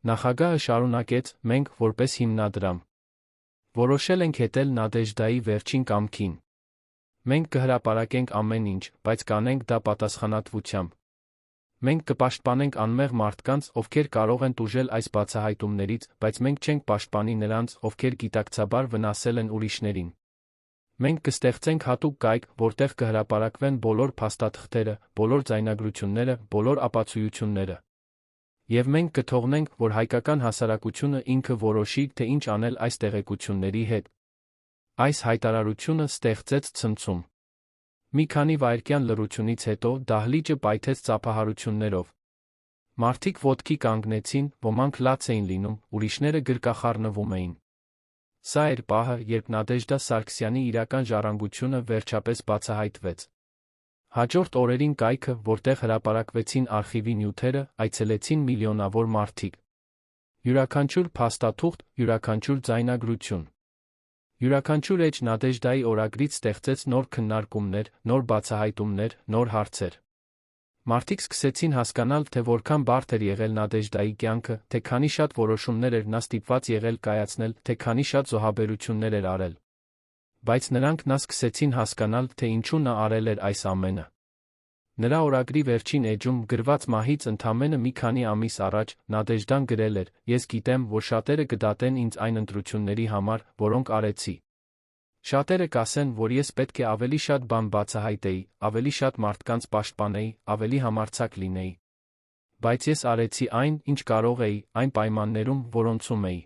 Նախագահը շարունակեց. մենք, որպես հիմնադրամ, որոշել ենք հետել Նադեժդայի վերջին կամքին։ Մենք կհրապարակենք ամեն ինչ, բայց կանենք դա պատասխանատվությամբ։ Մենք կպաշտպանենք անմեղ մարդկանց, ովքեր կարող են տուժել այս բացահայտումներից, բայց մենք չենք պաշտպանի նրանց, ովքեր գիտակցաբար վնասել են ուրիշներին։ Մենք կստեղծենք հատուկ կայք, որտեղ կհրապարակվեն բոլոր փաստաթղթերը, բոլոր ձայնագրությունները, բոլոր ապացույցները։ Եվ մենք կթողնենք, որ հայկական հասարակությունը ինքը որոշի, թե ինչ անել այս տեղեկությունների հետ։ Այս հայտարարությունը ստեղծեց ցնցում։ Մի քանի վայրկյան լռությունից հետո դահլիճը պայթեց ծափահարություններով։ Մարդիկ ոտքի կանգնեցին, ոմանք լաց էին լինում, ուրիշները գրկախառնվում էին։ Սա էր պահը, երբ Նադեժդա Սարգսյանի իրական ժառանգությունը վերջապես բացահայտվեց։ Հաջորդ օրերին կայքը, որտեղ հրապարակվեցին արխիվի նյութերը, այցելեցին միլիոնավոր մարդիկ։ Յուրաքանչյուր փաստաթուղթ, յուրաքանչյուր ձայնագրություն, յուրաքանչյուր էջ Նադեժդայի օրագրից ստեղծեց նոր քննարկումներ, նոր բացահայտումներ, նոր հարցեր։ Մարդիկ սկսեցին հասկանալ, թե որքան բարդ էր եղել Նադեժդայի կյանքը, թե քանի շատ որոշումներ էր նա ստիպված եղել կայացնել, թե քանի շատ զոհաբերություններ էր արել։ Բայց նրանք սկսեցին հասկանալ, թե ինչու նա արել էր այս ամենը։ Նրա օրագրի վերջին էջում գրված մահից ընդամենը մի քանի ամիս առաջ Նադեժդան գրել էր. «Ես գիտեմ, որ շատերը կդատեն ինձ այն ընտրությունների համար, որոնք արեցի։ Շատերը կասեն, որ ես պետք է ավելի շատ բան բացահայտեի, ավելի շատ մարդկանց պաշտպանեի, ավելի համարձակ լինեի։ Բայց ես արեցի այն, ինչ կարող էի, այն պայմաններում, որոնցում էի։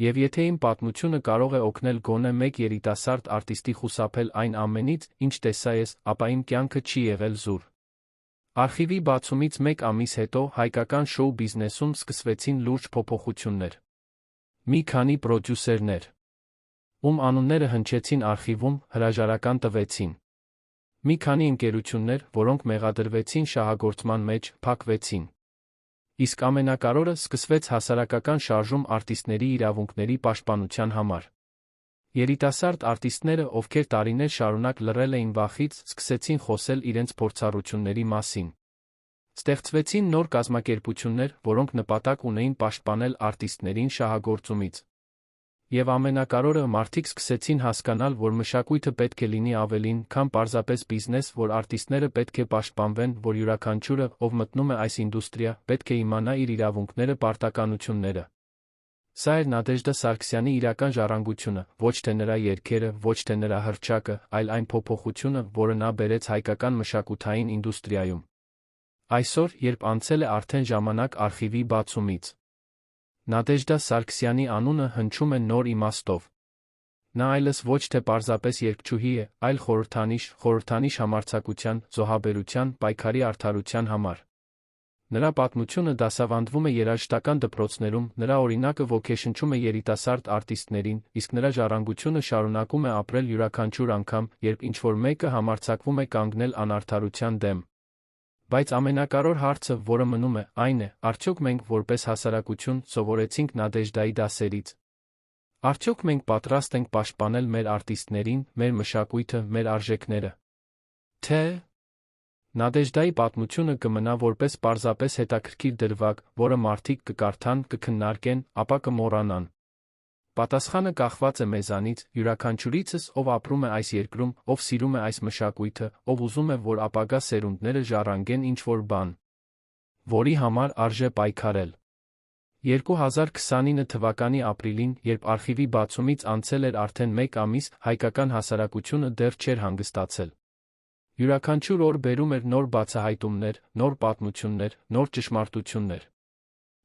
Եվ եթե իմ պատմությունը կարող է օգնել գոնե մեկ երիտասարդ արտիստի խուսափել այն ամենից, ինչ տեսա ես, ապա իմ կյանքը չի եղել զուր»։ Արխիվի բացումից մեկ ամիս հետո հայկական շոու բիզնեսում սկսվեցին լուրջ փոփոխություններ։ Մի քանի պրոդյուսերներ, ում անունները հնչեցին արխիվում, հրաժարական տվեցին։ Մի քանի ընկերություններ, որոնք մեղադրվեցին շահագործման մեջ, փակվեցին։ Իսկ ամենակարևորը, սկսվեց հասարակական շարժում արտիստների իրավունքների պաշտպանության համար։ Երիտասարդ արտիստները, ովքեր տարիներ շարունակ լռել էին վախից, սկսեցին խոսել իրենց փորձառությունների մասին։ Ստեղծվեցին նոր կազմակերպություններ, որոնք նպատակ ունեին պաշտպանել արտիստներին շահագործումից։ Եվ ամենակարևորը, մարդիկ սկսեցին հասկանալ, որ մշակույթը պետք է լինի ավելին, քան պարզապես բիզնես, որ արտիստները պետք է պաշտպանվեն, որ յուրաքանչյուրը, ով մտնում է այս ինդուստրիա, պետք է իմանա իր իրավունքները, պարտականությունները։ Սա էր Նադեժդա Սարգսյանի իրական ժառանգությունը, ոչ թե նրա երգերը, ոչ թե նրա հռչակը, այլ այն փոփոխությունը, որը նա բերեց հայկական մշակութային ինդուստրիայում։ Այսօր, երբ անցել է արդեն ժամանակ արխիվի բացումից, Նադեժդա Սարգսյանի անունը հնչում է նոր իմաստով։ Նա այլևս ոչ թե պարզապես երգչուհի է, այլ խորհրդանիշ համարձակության, զոհաբերության, պայքարի արդարության համար։ Նրա պատմությունը դասավանդվում է երաժշտական դպրոցներում, նրա օրինակը ոգեշնչում է երիտասարդ արտիստներին, իսկ նրա ժառանգությունը շարունակում է ապրել յուրաքանչյուր անգամ, երբ ինչ-որ մեկը համարձակվում է կանգնել անարդարության դեմ։ Բայց ամենակարևոր հարցը, որը մնում է, այն է, արդյոք մենք, որպես հասարակություն, սովորեցինք Նադեժդայի դասերից։ Արդյոք մենք պատրաստ ենք պաշտպանել մեր արտիստներին, մեր մշակույթը, մեր արժեքները։ Թե Նադեժդայի պատմությունը կմնա որպես պարզապես հետաքրքիր դրվագ, որը մարդիկ կկարդան, կքննարկեն, ապա կմոռանան։ Պատասխանը կախված է մեզանից, յուրաքանչյուրիցս, ով ապրում է այս երկրում, ով սիրում է այս մշակույթը, ով ուզում է, որ ապագա սերունդները ժառանգեն ինչ-որ բան, որի համար արժե պայքարել։ 2029 թվականի ապրիլին, երբ արխիվի բացումից անցել էր արդեն 1 ամիս, հայկական հասարակությունը դեռ չէր հանգստացել։ Յուրաքանչյուր օր բերում էր նոր բացահայտումներ, նոր պատմություններ, նոր ճշմարտություններ։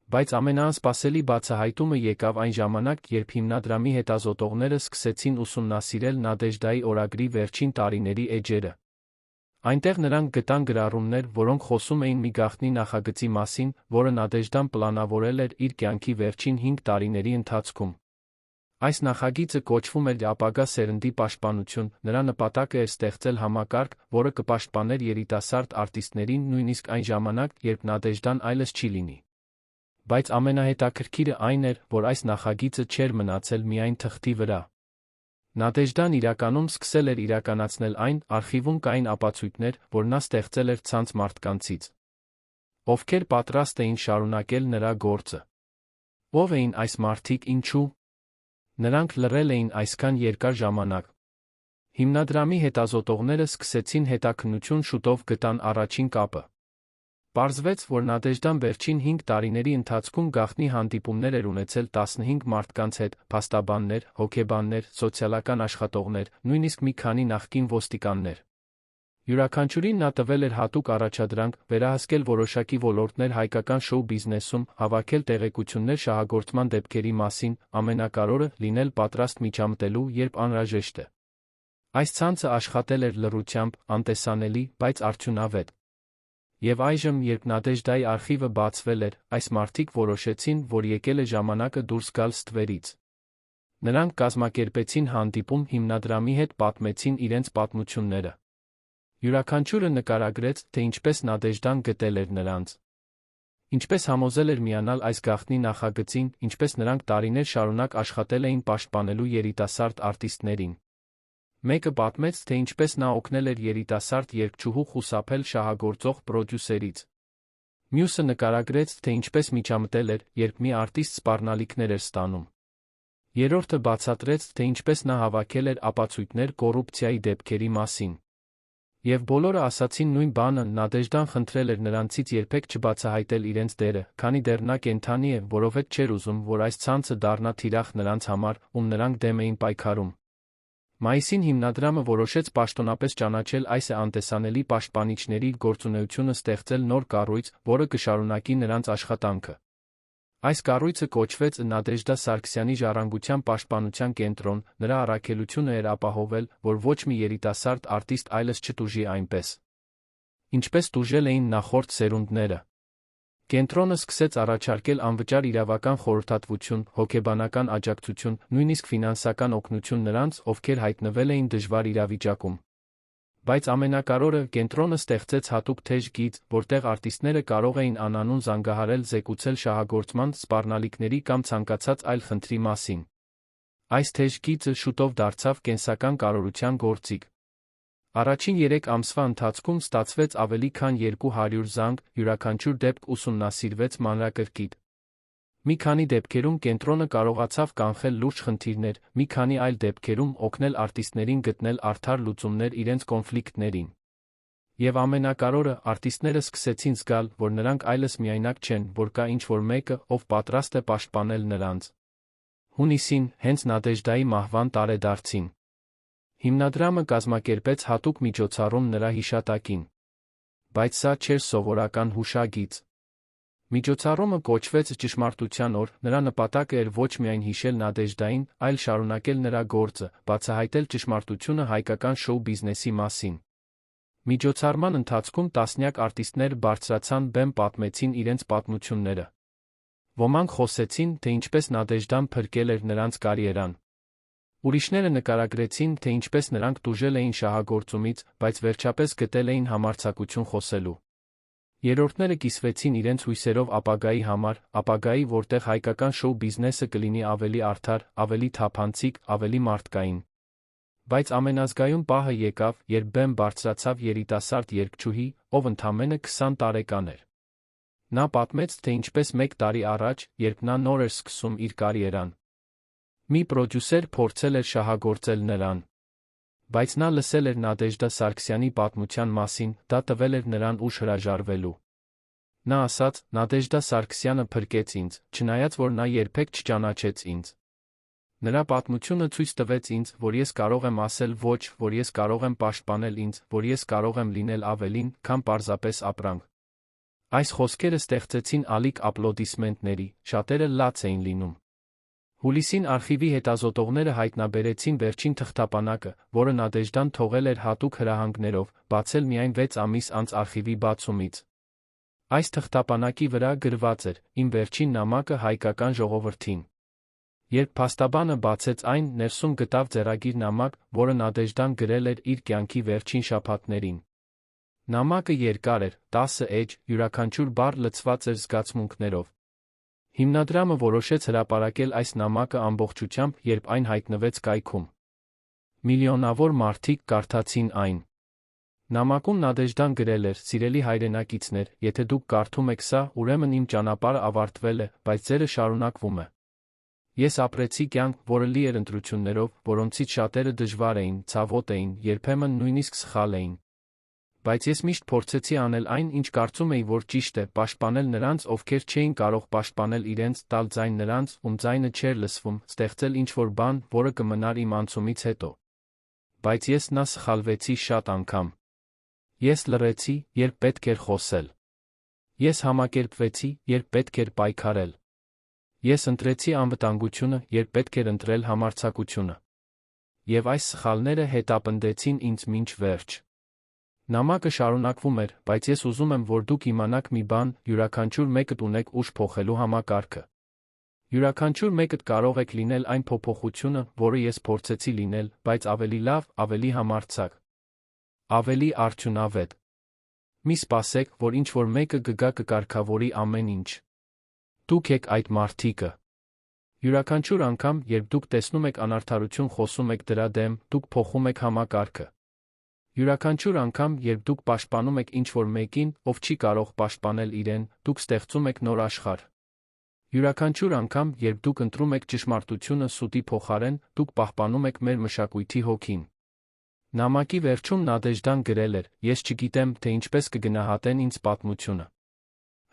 Բայց ամենաանսպասելի բացահայտումը եկավ այն ժամանակ, երբ հիմնադրամի հետազոտողները սկսեցին ուսումնասիրել Նադեժդայի օրագրի վերջին տարիների էջերը։ Այնտեղ նրանք գտան գրառումներ, որոնք խոսում էին մի գաղտնի նախագծի մասին, որը Նադեժդան պլանավորել էր իր կյանքի վերջին 5 տարիների ընթացքում։ Այս նախագիծը կոչվում էր ապագա սերնդի պաշտպանություն, նրա նպատակը էր ստեղծել համակարգ, որը կպաշտպաներ երիտասարդ արտիստներին նույնիսկ այն ժամանակ, երբ Նադեժդան այլս չի լինի։ Բայց ամենահետաքրքիրը այն էր, որ այս նախագիծը չէր մնացել միայն թղթի վրա։ Նադեժդան իրականում սկսել էր իրականացնել այն, արխիվում կային ապացույցներ, որ նա ստեղծել էր ցանց մարդկանցից, ովքեր պատրաստ էին շարունակել նրա գործը։ Ո՞վ էին այս մարդիկ, ինչու նրանք լռել էին այսքան երկար ժամանակ։ Հիմնադրամի հետազոտողները սկսեցին հետաքննություն շուտով գտան առաջին կապը։ Պարզվեց, որ Նադեժդան վերջին 5 տարիների ընթացքում գաղտնի հանդիպումներ էր ունեցել 15 մարդկանց հետ, փաստաբաններ, հոգեբաններ, սոցիալական աշխատողներ, նույնիսկ մի քանի նախկին ոստիկաններ։ Յուրաքանչյուրին նա տվել էր հատուկ առաջադրանք, վերահսկել որոշակի ոլորտներ հայկական շոու բիզնեսում, հավաքել տեղեկություններ շահագործման դեպքերի մասին, ամենակարևորը՝ լինել պատրաստ միջամտելու, երբ անհրաժեշտ է։ Այս ցանցը աշխատել էր լռությամբ, անտեսանելի, բայց արդյունավետ։ Եվ այժմ, երբ Նադեժդայի արխիվը բացվել էր, այս մարդիկ որոշեցին, որ եկել է ժամանակը դուրս գալ ստվերից։ Նրանք կազմակերպեցին հանդիպում, հիմնադրամի հետ պատմեցին իրենց պատմությունները։ Յուրաքանչյուրը նկարագրեց, թե ինչպես Նադեժդան գտել էր նրանց։ Ինչպես համոզել էր միանալ այս գաղտնի նախագծին, ինչպես նրանք տարիներ շարունակ աշխատել էին պաշտպանելու երիտասարդ արտիստներին։ Մեկը պատմեց, թե ինչպես նա օգնել էր երիտասարդ երգչուհու խուսափել շահագործող պրոդյուսերից։ Մյուսը նկարագրեց, թե ինչպես միջամտել էր, երբ մի արտիստ սպառնալիքներ էր ստանում։ Երրորդը բացատրեց, թե ինչպես նա հավաքել էր ապացույցներ կոռուպցիայի դեպքերի մասին։ Եվ բոլորը ասացին նույն բանը՝ Նադեժդան խնդրել էր նրանցից երբեք չբացահայտել իրենց դերը, քանի դեռ նա կենդանի է, որովհետև չէր ուզում, որ այս ցանցը դառնա թիրախ նրանց համար, ում նրանք դեմ էին պայքարում։ Մայիսին հիմնադրամը որոշեց պաշտոնապես ճանաչել այս անտեսանելի պաշտպանիչների գործունեությունը, ստեղծել նոր կառույց, որը կշարունակի նրանց աշխատանքը։ Այս կառույցը կոչվեց Նադեժդա Սարգսյանի ժառանգության պաշտպանության կենտրոն, նրա առաքելությունը էր ապահովել, որ ոչ մի երիտասարդ արտիստ այլս չտուժի այնպես, ինչպես տուժել էին նախորդ սերունդները։ Կենտրոնը սկսեց առաջարկել անվճար իրավական խորհրդատվություն, հոգեբանական աջակցություն, նույնիսկ ֆինանսական օգնություն նրանց, ովքեր հայտնվել էին դժվար իրավիճակում։ Բայց ամենակարևորը, կենտրոնը ստեղծեց հատուկ թեժ գիծ, որտեղ արտիստները կարող էին անանուն զանգահարել, զեկուցել շահագործման, սպառնալիքների կամ ցանկացած այլ խնդրի մասին։ Այս թեժ գիծը շուտով դարձավ կենսական կարողության գործիք։ Առաջին 3 ամսվա ընթացքում ստացվեց ավելի քան 200 զանգ, յուրաքանչյուր դեպք ուսումնասիրվեց մանրակրկիտ։ Մի քանի դեպքերում կենտրոնը կարողացավ կանխել լուրջ խնդիրներ, մի քանի այլ դեպքերում օգնել արտիստներին գտնել արդար լուծումներ իրենց կոնֆլիկտներին։ Եվ ամենակարևորը, արտիստները սկսեցին զգալ, որ նրանք այլս միայնակ չեն, որ կա ինչ-որ մեկը, ով պատրաստ է պաշտպանել նրանց։ Հունիսին, հենց Նադեժդայի մահվան տարեդարձին, հիմնադրամը կազմակերպեց հատուկ միջոցառում նրա հիշատակին։ Բայց սա չէր սովորական հուշագիծ։ Միջոցառումը կոչվեց Ճշմարտության օր, նրա նպատակը էր ոչ միայն հիշել Նադեժդային, այլ շարունակել նրա գործը, բացահայտել ճշմարտությունը հայկական շոու բիզնեսի մասին։ Միջոցառման ընթացքում տասնյակ արտիստներ բարձրացան բեմ, պատմեցին իրենց պատմությունները։ Ոմանք խոսեցին, թե ինչպես Նադեժդան փրկել էր նրանց կարիերան։ Ուրիշները նկարագրեցին, թե ինչպես նրանք տուժել էին շահագործումից, բայց վերջապես գտել էին համարձակություն խոսելու։ Երրորդները կիսվեցին իրենց հույսերով ապագայի համար, ապագայի, որտեղ հայկական շոու բիզնեսը կլինի ավելի արդար, ավելի թափանցիկ, ավելի մարդկային։ Բայց ամենազգայուն պահը եկավ, երբ բեմ բարձրացավ երիտասարդ երգչուհի, ով ընդամենը 20 տարեկան էր։ Նա պատմեց, թե ինչպես 1 տարի առաջ, երբ նա նոր էր սկսում իր կարիերան, մի պրոդյուսեր փորձել էր շահագործել նրան։ Բայց նա լսել էր Նադեժդա Սարգսյանի պատմության մասին, դա տվել էր նրան ուժ հրաժարվելու։ Նա ասաց. Նադեժդա Սարգսյանը փրկեց ինձ, չնայած որ նա երբեք չճանաչեց ինձ։ Նրա պատմությունը ցույց տվեց ինձ, որ ես կարող եմ ասել ոչ, որ ես կարող եմ պաշտպանել ինձ, որ ես կարող եմ լինել ավելին, քան պարզապես ապրանք։ Այս խոսքերը ստեղծեցին ալիք ապլոդիսմենտների, շատերը լաց էին լինում։ Հուլիսին արխիվի հետազոտողները հայտնաբերեցին վերջին թղթապանակը, որը Նադեժդան թողել էր հատուկ հրահանգներով, բացել միայն 6 ամիս անց արխիվի բացումից։ Այս թղթապանակի վրա գրված էր. «Իմ վերջին նամակը հայկական ժողովրդին»։ Երբ փաստաբանը բացեց այն, ներսում գտավ ձեռագիր նամակ, որը Նադեժդան գրել էր իր կյանքի վերջին շաբաթներին։ Նամակը երկար էր, 10 էջ, յուրաքանչյուր բառ լցված էր զգացմունքներով։ Հիմնադրամը որոշեց հրապարակել այս նամակը ամբողջությամբ, երբ այն հայտնվեց կայքում։ Միլիոնավոր մարդիկ կարդացին այն։ Նամակում Նադեժդան գրել էր. «Սիրելի հայրենակիցներ, եթե դուք կարդում եք սա, ուրեմն իմ ճանապարհը ավարտվել է, բայց ձերը շարունակվում է։ Ես ապրեցի կյանք, որը լի էր ընտրություններով, որոնցից շատերը դժվար էին, ցավոտ էին, երբեմն նույնիսկ սխալ էին։ Բայց ես միշտ փորձեցի անել այն, ինչ կարծում էի, որ ճիշտ է, պաշտպանել նրանց, ովքեր չէին կարող պաշտպանել իրենց, տալ ձայն նրանց, ում ձայնը չէր լսվում, ստեղծել ինչ-որ բան, որը կմնար իմ անցումից հետո։ Բայց ես նա սխալվեցի շատ անգամ։ Ես լռեցի, երբ պետք էր խոսել։ Ես համակերպվեցի, երբ պետք էր պայքարել։ Ես ընտրեցի անվտանգությունը, երբ պետք էր ընտրել համարձակությունը։ Եվ այս սխալները հետապնդեցին ինձ մինչ վերջ։ Նամակը շարունակվում էր, բայց ես ուզում եմ, որ դուք իմանաք մի բան, յուրաքանչյուր մեկդ ունեք ուժ փոխելու համակարգը։ Յուրաքանչյուր մեկդ կարող եք լինել այն փոփոխությունը, որը ես փորձեցի լինել, բայց ավելի լավ, ավելի համարձակ, ավելի արդյունավետ։ Մի սպասեք, որ ինչ-որ մեկը կգա կկարգավորի ամեն ինչ։ Դուք եք այդ մարդիկը։ Յուրաքանչյուր անգամ, երբ դուք տեսնում եք անարդարություն, խոսում եք դրա դեմ, դուք փոխում եք համակարգը։ Յուրաքանչյուր անգամ, երբ դուք պաշտպանում եք ինչ-որ մեկին, ով չի կարող պաշտպանել իրեն, դուք ստեղծում եք նոր աշխարհ։ Յուրաքանչյուր անգամ, երբ դուք ընտրում եք ճշմարտությունը սուտի փոխարեն, դուք պահպանում եք մեր մշակույթի հոգին։ Նամակի վերջում Նադեժդան գրել էր. «Ես չգիտեմ, թե ինչպես կգնահատեն ինձ պատմությունը։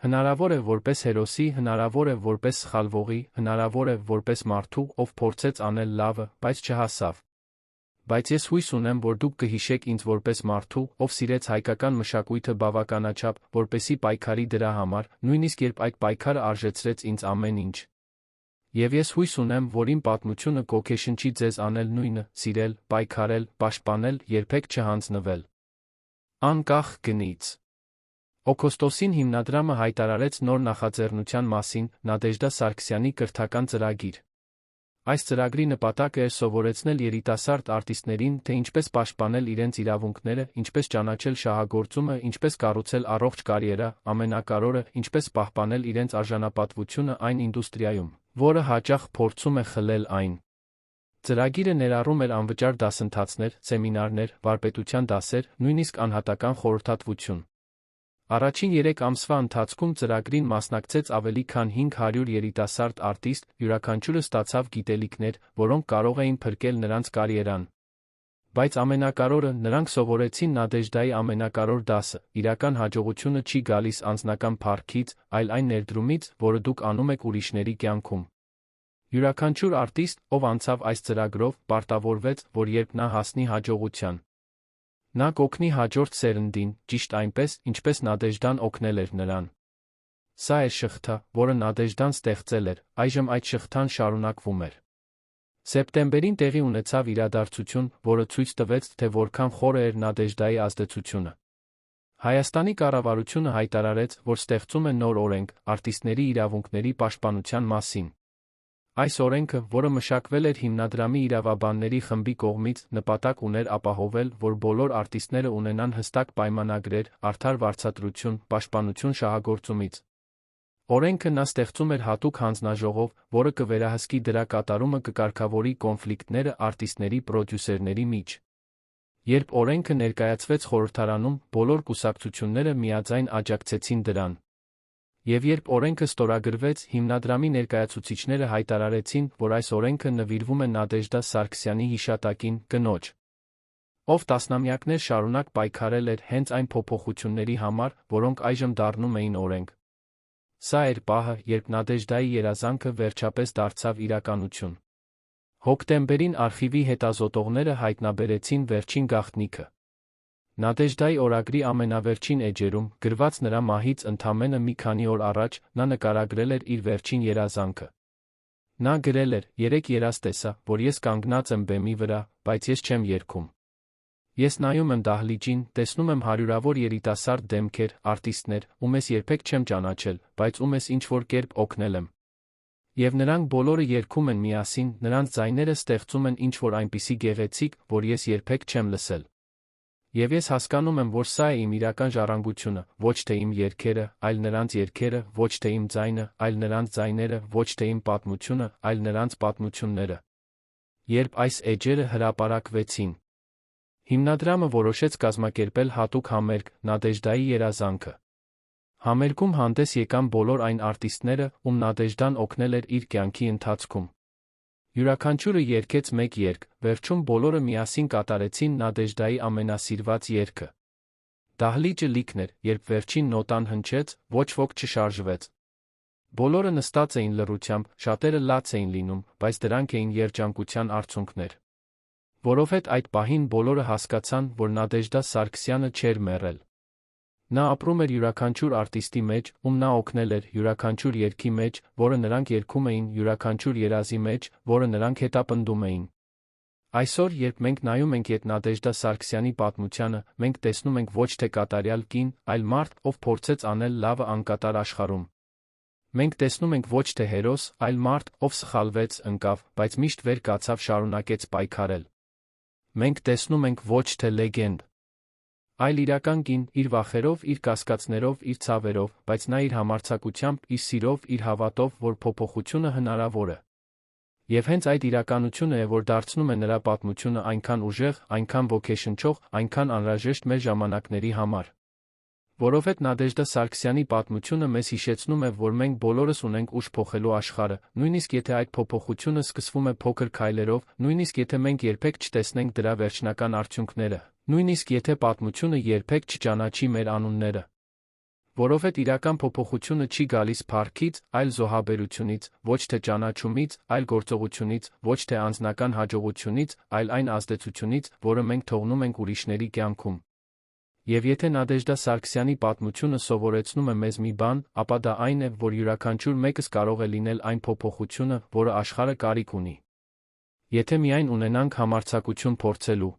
Հնարավոր է որպես հերոսի, հնարավոր է որպես սխալվողի, հնարավոր է որպես մարդու, ով փորձեց անել լավը, բայց չհասավ։ Բայց ես հույս ունեմ, որ դուք կհիշեք ինձ որպես մարդու, ով սիրեց հայկական մշակույթը բավականաչափ, որպեսզի պայքարի դրա համար, նույնիսկ երբ այդ պայքարը արժեցրեց ինձ ամեն ինչ։ Եվ ես հույս ունեմ, որ իմ պատմությունը կոգեշնչի ձեզ անել նույնը, սիրել, պայքարել, պաշտպանել, երբեք չհանձնվել։ Անկախ գնից»։ Օգոստոսին հիմնադրամը հայտարարեց նոր նախաձեռնության մասին՝ Նադեժդա Սարգսյանի կրթական ծրագիր։ Այս ծրագրի նպատակը էր սովորեցնել երիտասարդ արտիստներին, թե ինչպես պաշտպանել իրենց իրավունքները, ինչպես ճանաչել շահագործումը, ինչպես կառուցել առողջ կարիերա, ամենակարևորը, ինչպես պահպանել իրենց արժանապատվությունը այն ինդուստրիայում, որը հաճախ փորձում է խլել այն։ Ծրագիրը ներառում էր անվճար դասընթացներ, սեմինարներ, վարպետության դասեր, նույնիսկ անհատական խորհրդատվություն։ Առաջին 3 ամսվա ընթացքում ծրագրին մասնակցեց ավելի քան 500 երիտասարդ արտիստ, յուրաքանչյուրը ստացավ գիտելիքներ, որոնք կարող էին փրկել նրանց կարիերան։ Բայց ամենակարևորը, նրանք սովորեցին Նադեժդայի ամենակարևոր դասը՝ իրական հաջողությունը չի գալիս անձնական փառքից, այլ այն ներդրումից, որը դուք անում եք ուրիշների կյանքում։ Յուրաքանչյուր արտիստ, ով անցավ այս ծրագրով, պարտավորվեց, որ երբ նա հասնի հաջողության, նա կօգնի հաջորդ սերնդին, ճիշտ այնպես, ինչպես Նադեժդան օգնել էր նրան։ Սա էր շղթա, որը Նադեժդան ստեղծել էր, այժմ այդ շղթան շարունակվում էր։ Սեպտեմբերին տեղի ունեցավ իրադարձություն, որը ցույց տվեց, թե որքան խորը էր Նադեժդայի ազդեցությունը։ Հայաստանի կառավարությունը հայտարարեց, որ ստեղծում է նոր օրենք արտիստների իրավունքների պաշտպանության մասին։ Այս օրենքը, որը մշակվել էր հիմնադրամի իրավաբանների խմբի կողմից, նպատակ ուներ ապահովել, որ բոլոր արտիստները ունենան հստակ պայմանագրեր, արդար վարձատրություն, պաշտպանություն շահագործումից։ Օրենքը նա ստեղծում էր հատուկ հանձնաժողով, որը կվերահսկի դրա կատարումը, կկարգավորի կոնֆլիկտները արտիստների պրոդյուսերների միջ։ Երբ օրենքը ներկայացվեց խորհրդարանում, բոլոր կուսակցությունները միաձայն աջակցեցին դրան։ Եվ երբ օրենքը ստորագրվեց, հիմնադրամի ներկայացուցիչները հայտարարեցին, որ այս օրենքը նվիրվում է Նադեժդա Սարգսյանի հիշատակին, կնոջ, ով տասնամյակներ շարունակ պայքարել էր հենց այն փոփոխությունների համար, որոնք այժմ դառնում էին օրենք։ Սա էր պահը, երբ Նադեժդայի երազանքը վերջապես դարձավ իրականություն։ Հոկտեմբերին արխիվի հետազոտողները հայտնաբերեցին վերջին գաղտնիքը։ Նադեժդայի օրագրի ամենավերջին էջերում, գրված նրա մահից ընդամենը մի քանի օր առաջ, նա նկարագրել էր իր վերջին երազանքը։ Նա գրել էր. «Երեք երազ տեսա, որ ես կանգնած եմ բեմի վրա, բայց ես չեմ երգում։ Ես նայում եմ դահլիճին, տեսնում եմ հարյուրավոր երիտասարդ դեմքեր, արտիստներ, ում ես երբեք չեմ ճանաչել, բայց ում ես ինչ-որ կերպ օգնել եմ։ Եվ նրանք բոլորը երգում են միասին, նրանց ձայները ստեղծում են ինչ-որ այնպիսի գեղեցիկ, որ ես երբեք չեմ լսել։ Եվ ես հասկանում եմ, որ սա է իմ իրական ժառանգությունը, ոչ թե իմ երգերը, այլ նրանց երգերը, ոչ թե իմ ձայնը, այլ նրանց ձայները, ոչ թե իմ պատմությունը, այլ նրանց պատմությունները»։ Երբ այս էջերը հրապարակվեցին, հիմնադրամը որոշեց կազմակերպել հատուկ համերգ «Նադեժդայի երազանքը»։ Համերգում հանդես եկան բոլոր այն արտիստները, ում Նադեժդան օգնել էր իր կյանքի ընթացքում։ Յուրաքանչյուրը երգեց մեկ երգ, վերջում բոլորը միասին կատարեցին Նադեժդայի ամենասիրված երգը։ Դահլիճը լիքն էր, երբ վերջին նոտան հնչեց, ոչ ոք չշարժվեց։ Բոլորը նստած էին լռությամբ, շատերը լաց էին լինում, բայց դրանք էին երջանկության արդյունքներ։ Որովհետև այդ պահին բոլորը հասկացան, որ Նադեժդա Սարգսյանը չէր մեռել։ Նա ապրում էր յուրաքանչյուր արտիստի մեջ, ում նա օգնել էր, յուրաքանչյուր երգի մեջ, որը նրանք երգում էին, յուրաքանչյուր երազի մեջ, որը նրանք հետապնդում էին։ Այսօր, երբ մենք նայում ենք Նադեժդա Սարգսյանի պատմությանը, մենք տեսնում ենք ոչ թե կատարյալ կին, այլ մարդ, ով փորձեց անել լավը անկատար աշխարհում։ Մենք տեսնում ենք ոչ թե հերոս, այլ մարդ, ով սխալվեց, ընկավ, բայց միշտ վեր կացավ, շարունակեց պայքարել։ Մենք տեսնում ենք ոչ թե լեգենդ, այլ իրական կին, իր վախերով, իր կասկածներով, իր ցավերով, բայց նա իր համարձակությամբ, իր սիրով, իր հավատով, որ փոփոխությունը հնարավոր է։ Եվ հենց այդ իրականությունը է, որ դարձնում է նրա պատմությունը այնքան ուժեղ, այնքան ոգեշնչող, այնքան անհրաժեշտ մեր ժամանակների համար։ Որովհետև Նադեժդա Սարգսյանի պատմությունը մեզ հիշեցնում է, որ մենք բոլորս ունենք ուժ փոխելու աշխարհը, նույնիսկ եթե այդ փոփոխությունը սկսվում է փոքր քայլերով, նույնիսկ եթե մենք երբեք չտեսնենք դրա վերջնական արդյունքները, նույնիսկ եթե պատմությունը երբեք չճանաչի մեր անունները։ Որովհետև իրական փոփոխությունը չի գալիս փառքից, այլ զոհաբերությունից, ոչ թե ճանաչումից, այլ գործողությունից, ոչ թե անձնական հաջողությունից, այլ այն ազդեցությունից, որը մենք թողնում ենք ուրիշների կյանքում։ Եվ եթե Նադեժդա Սարգսյանի պատմությունը սովորեցնում է մեզ մի բան, ապա դա այն է, որ յուրաքանչյուր մեկս կարող է լինել այն փոփոխությունը, որը աշխարհը կարիք ունի։ Եթե միայն ունենանք համարձակություն փորձելու։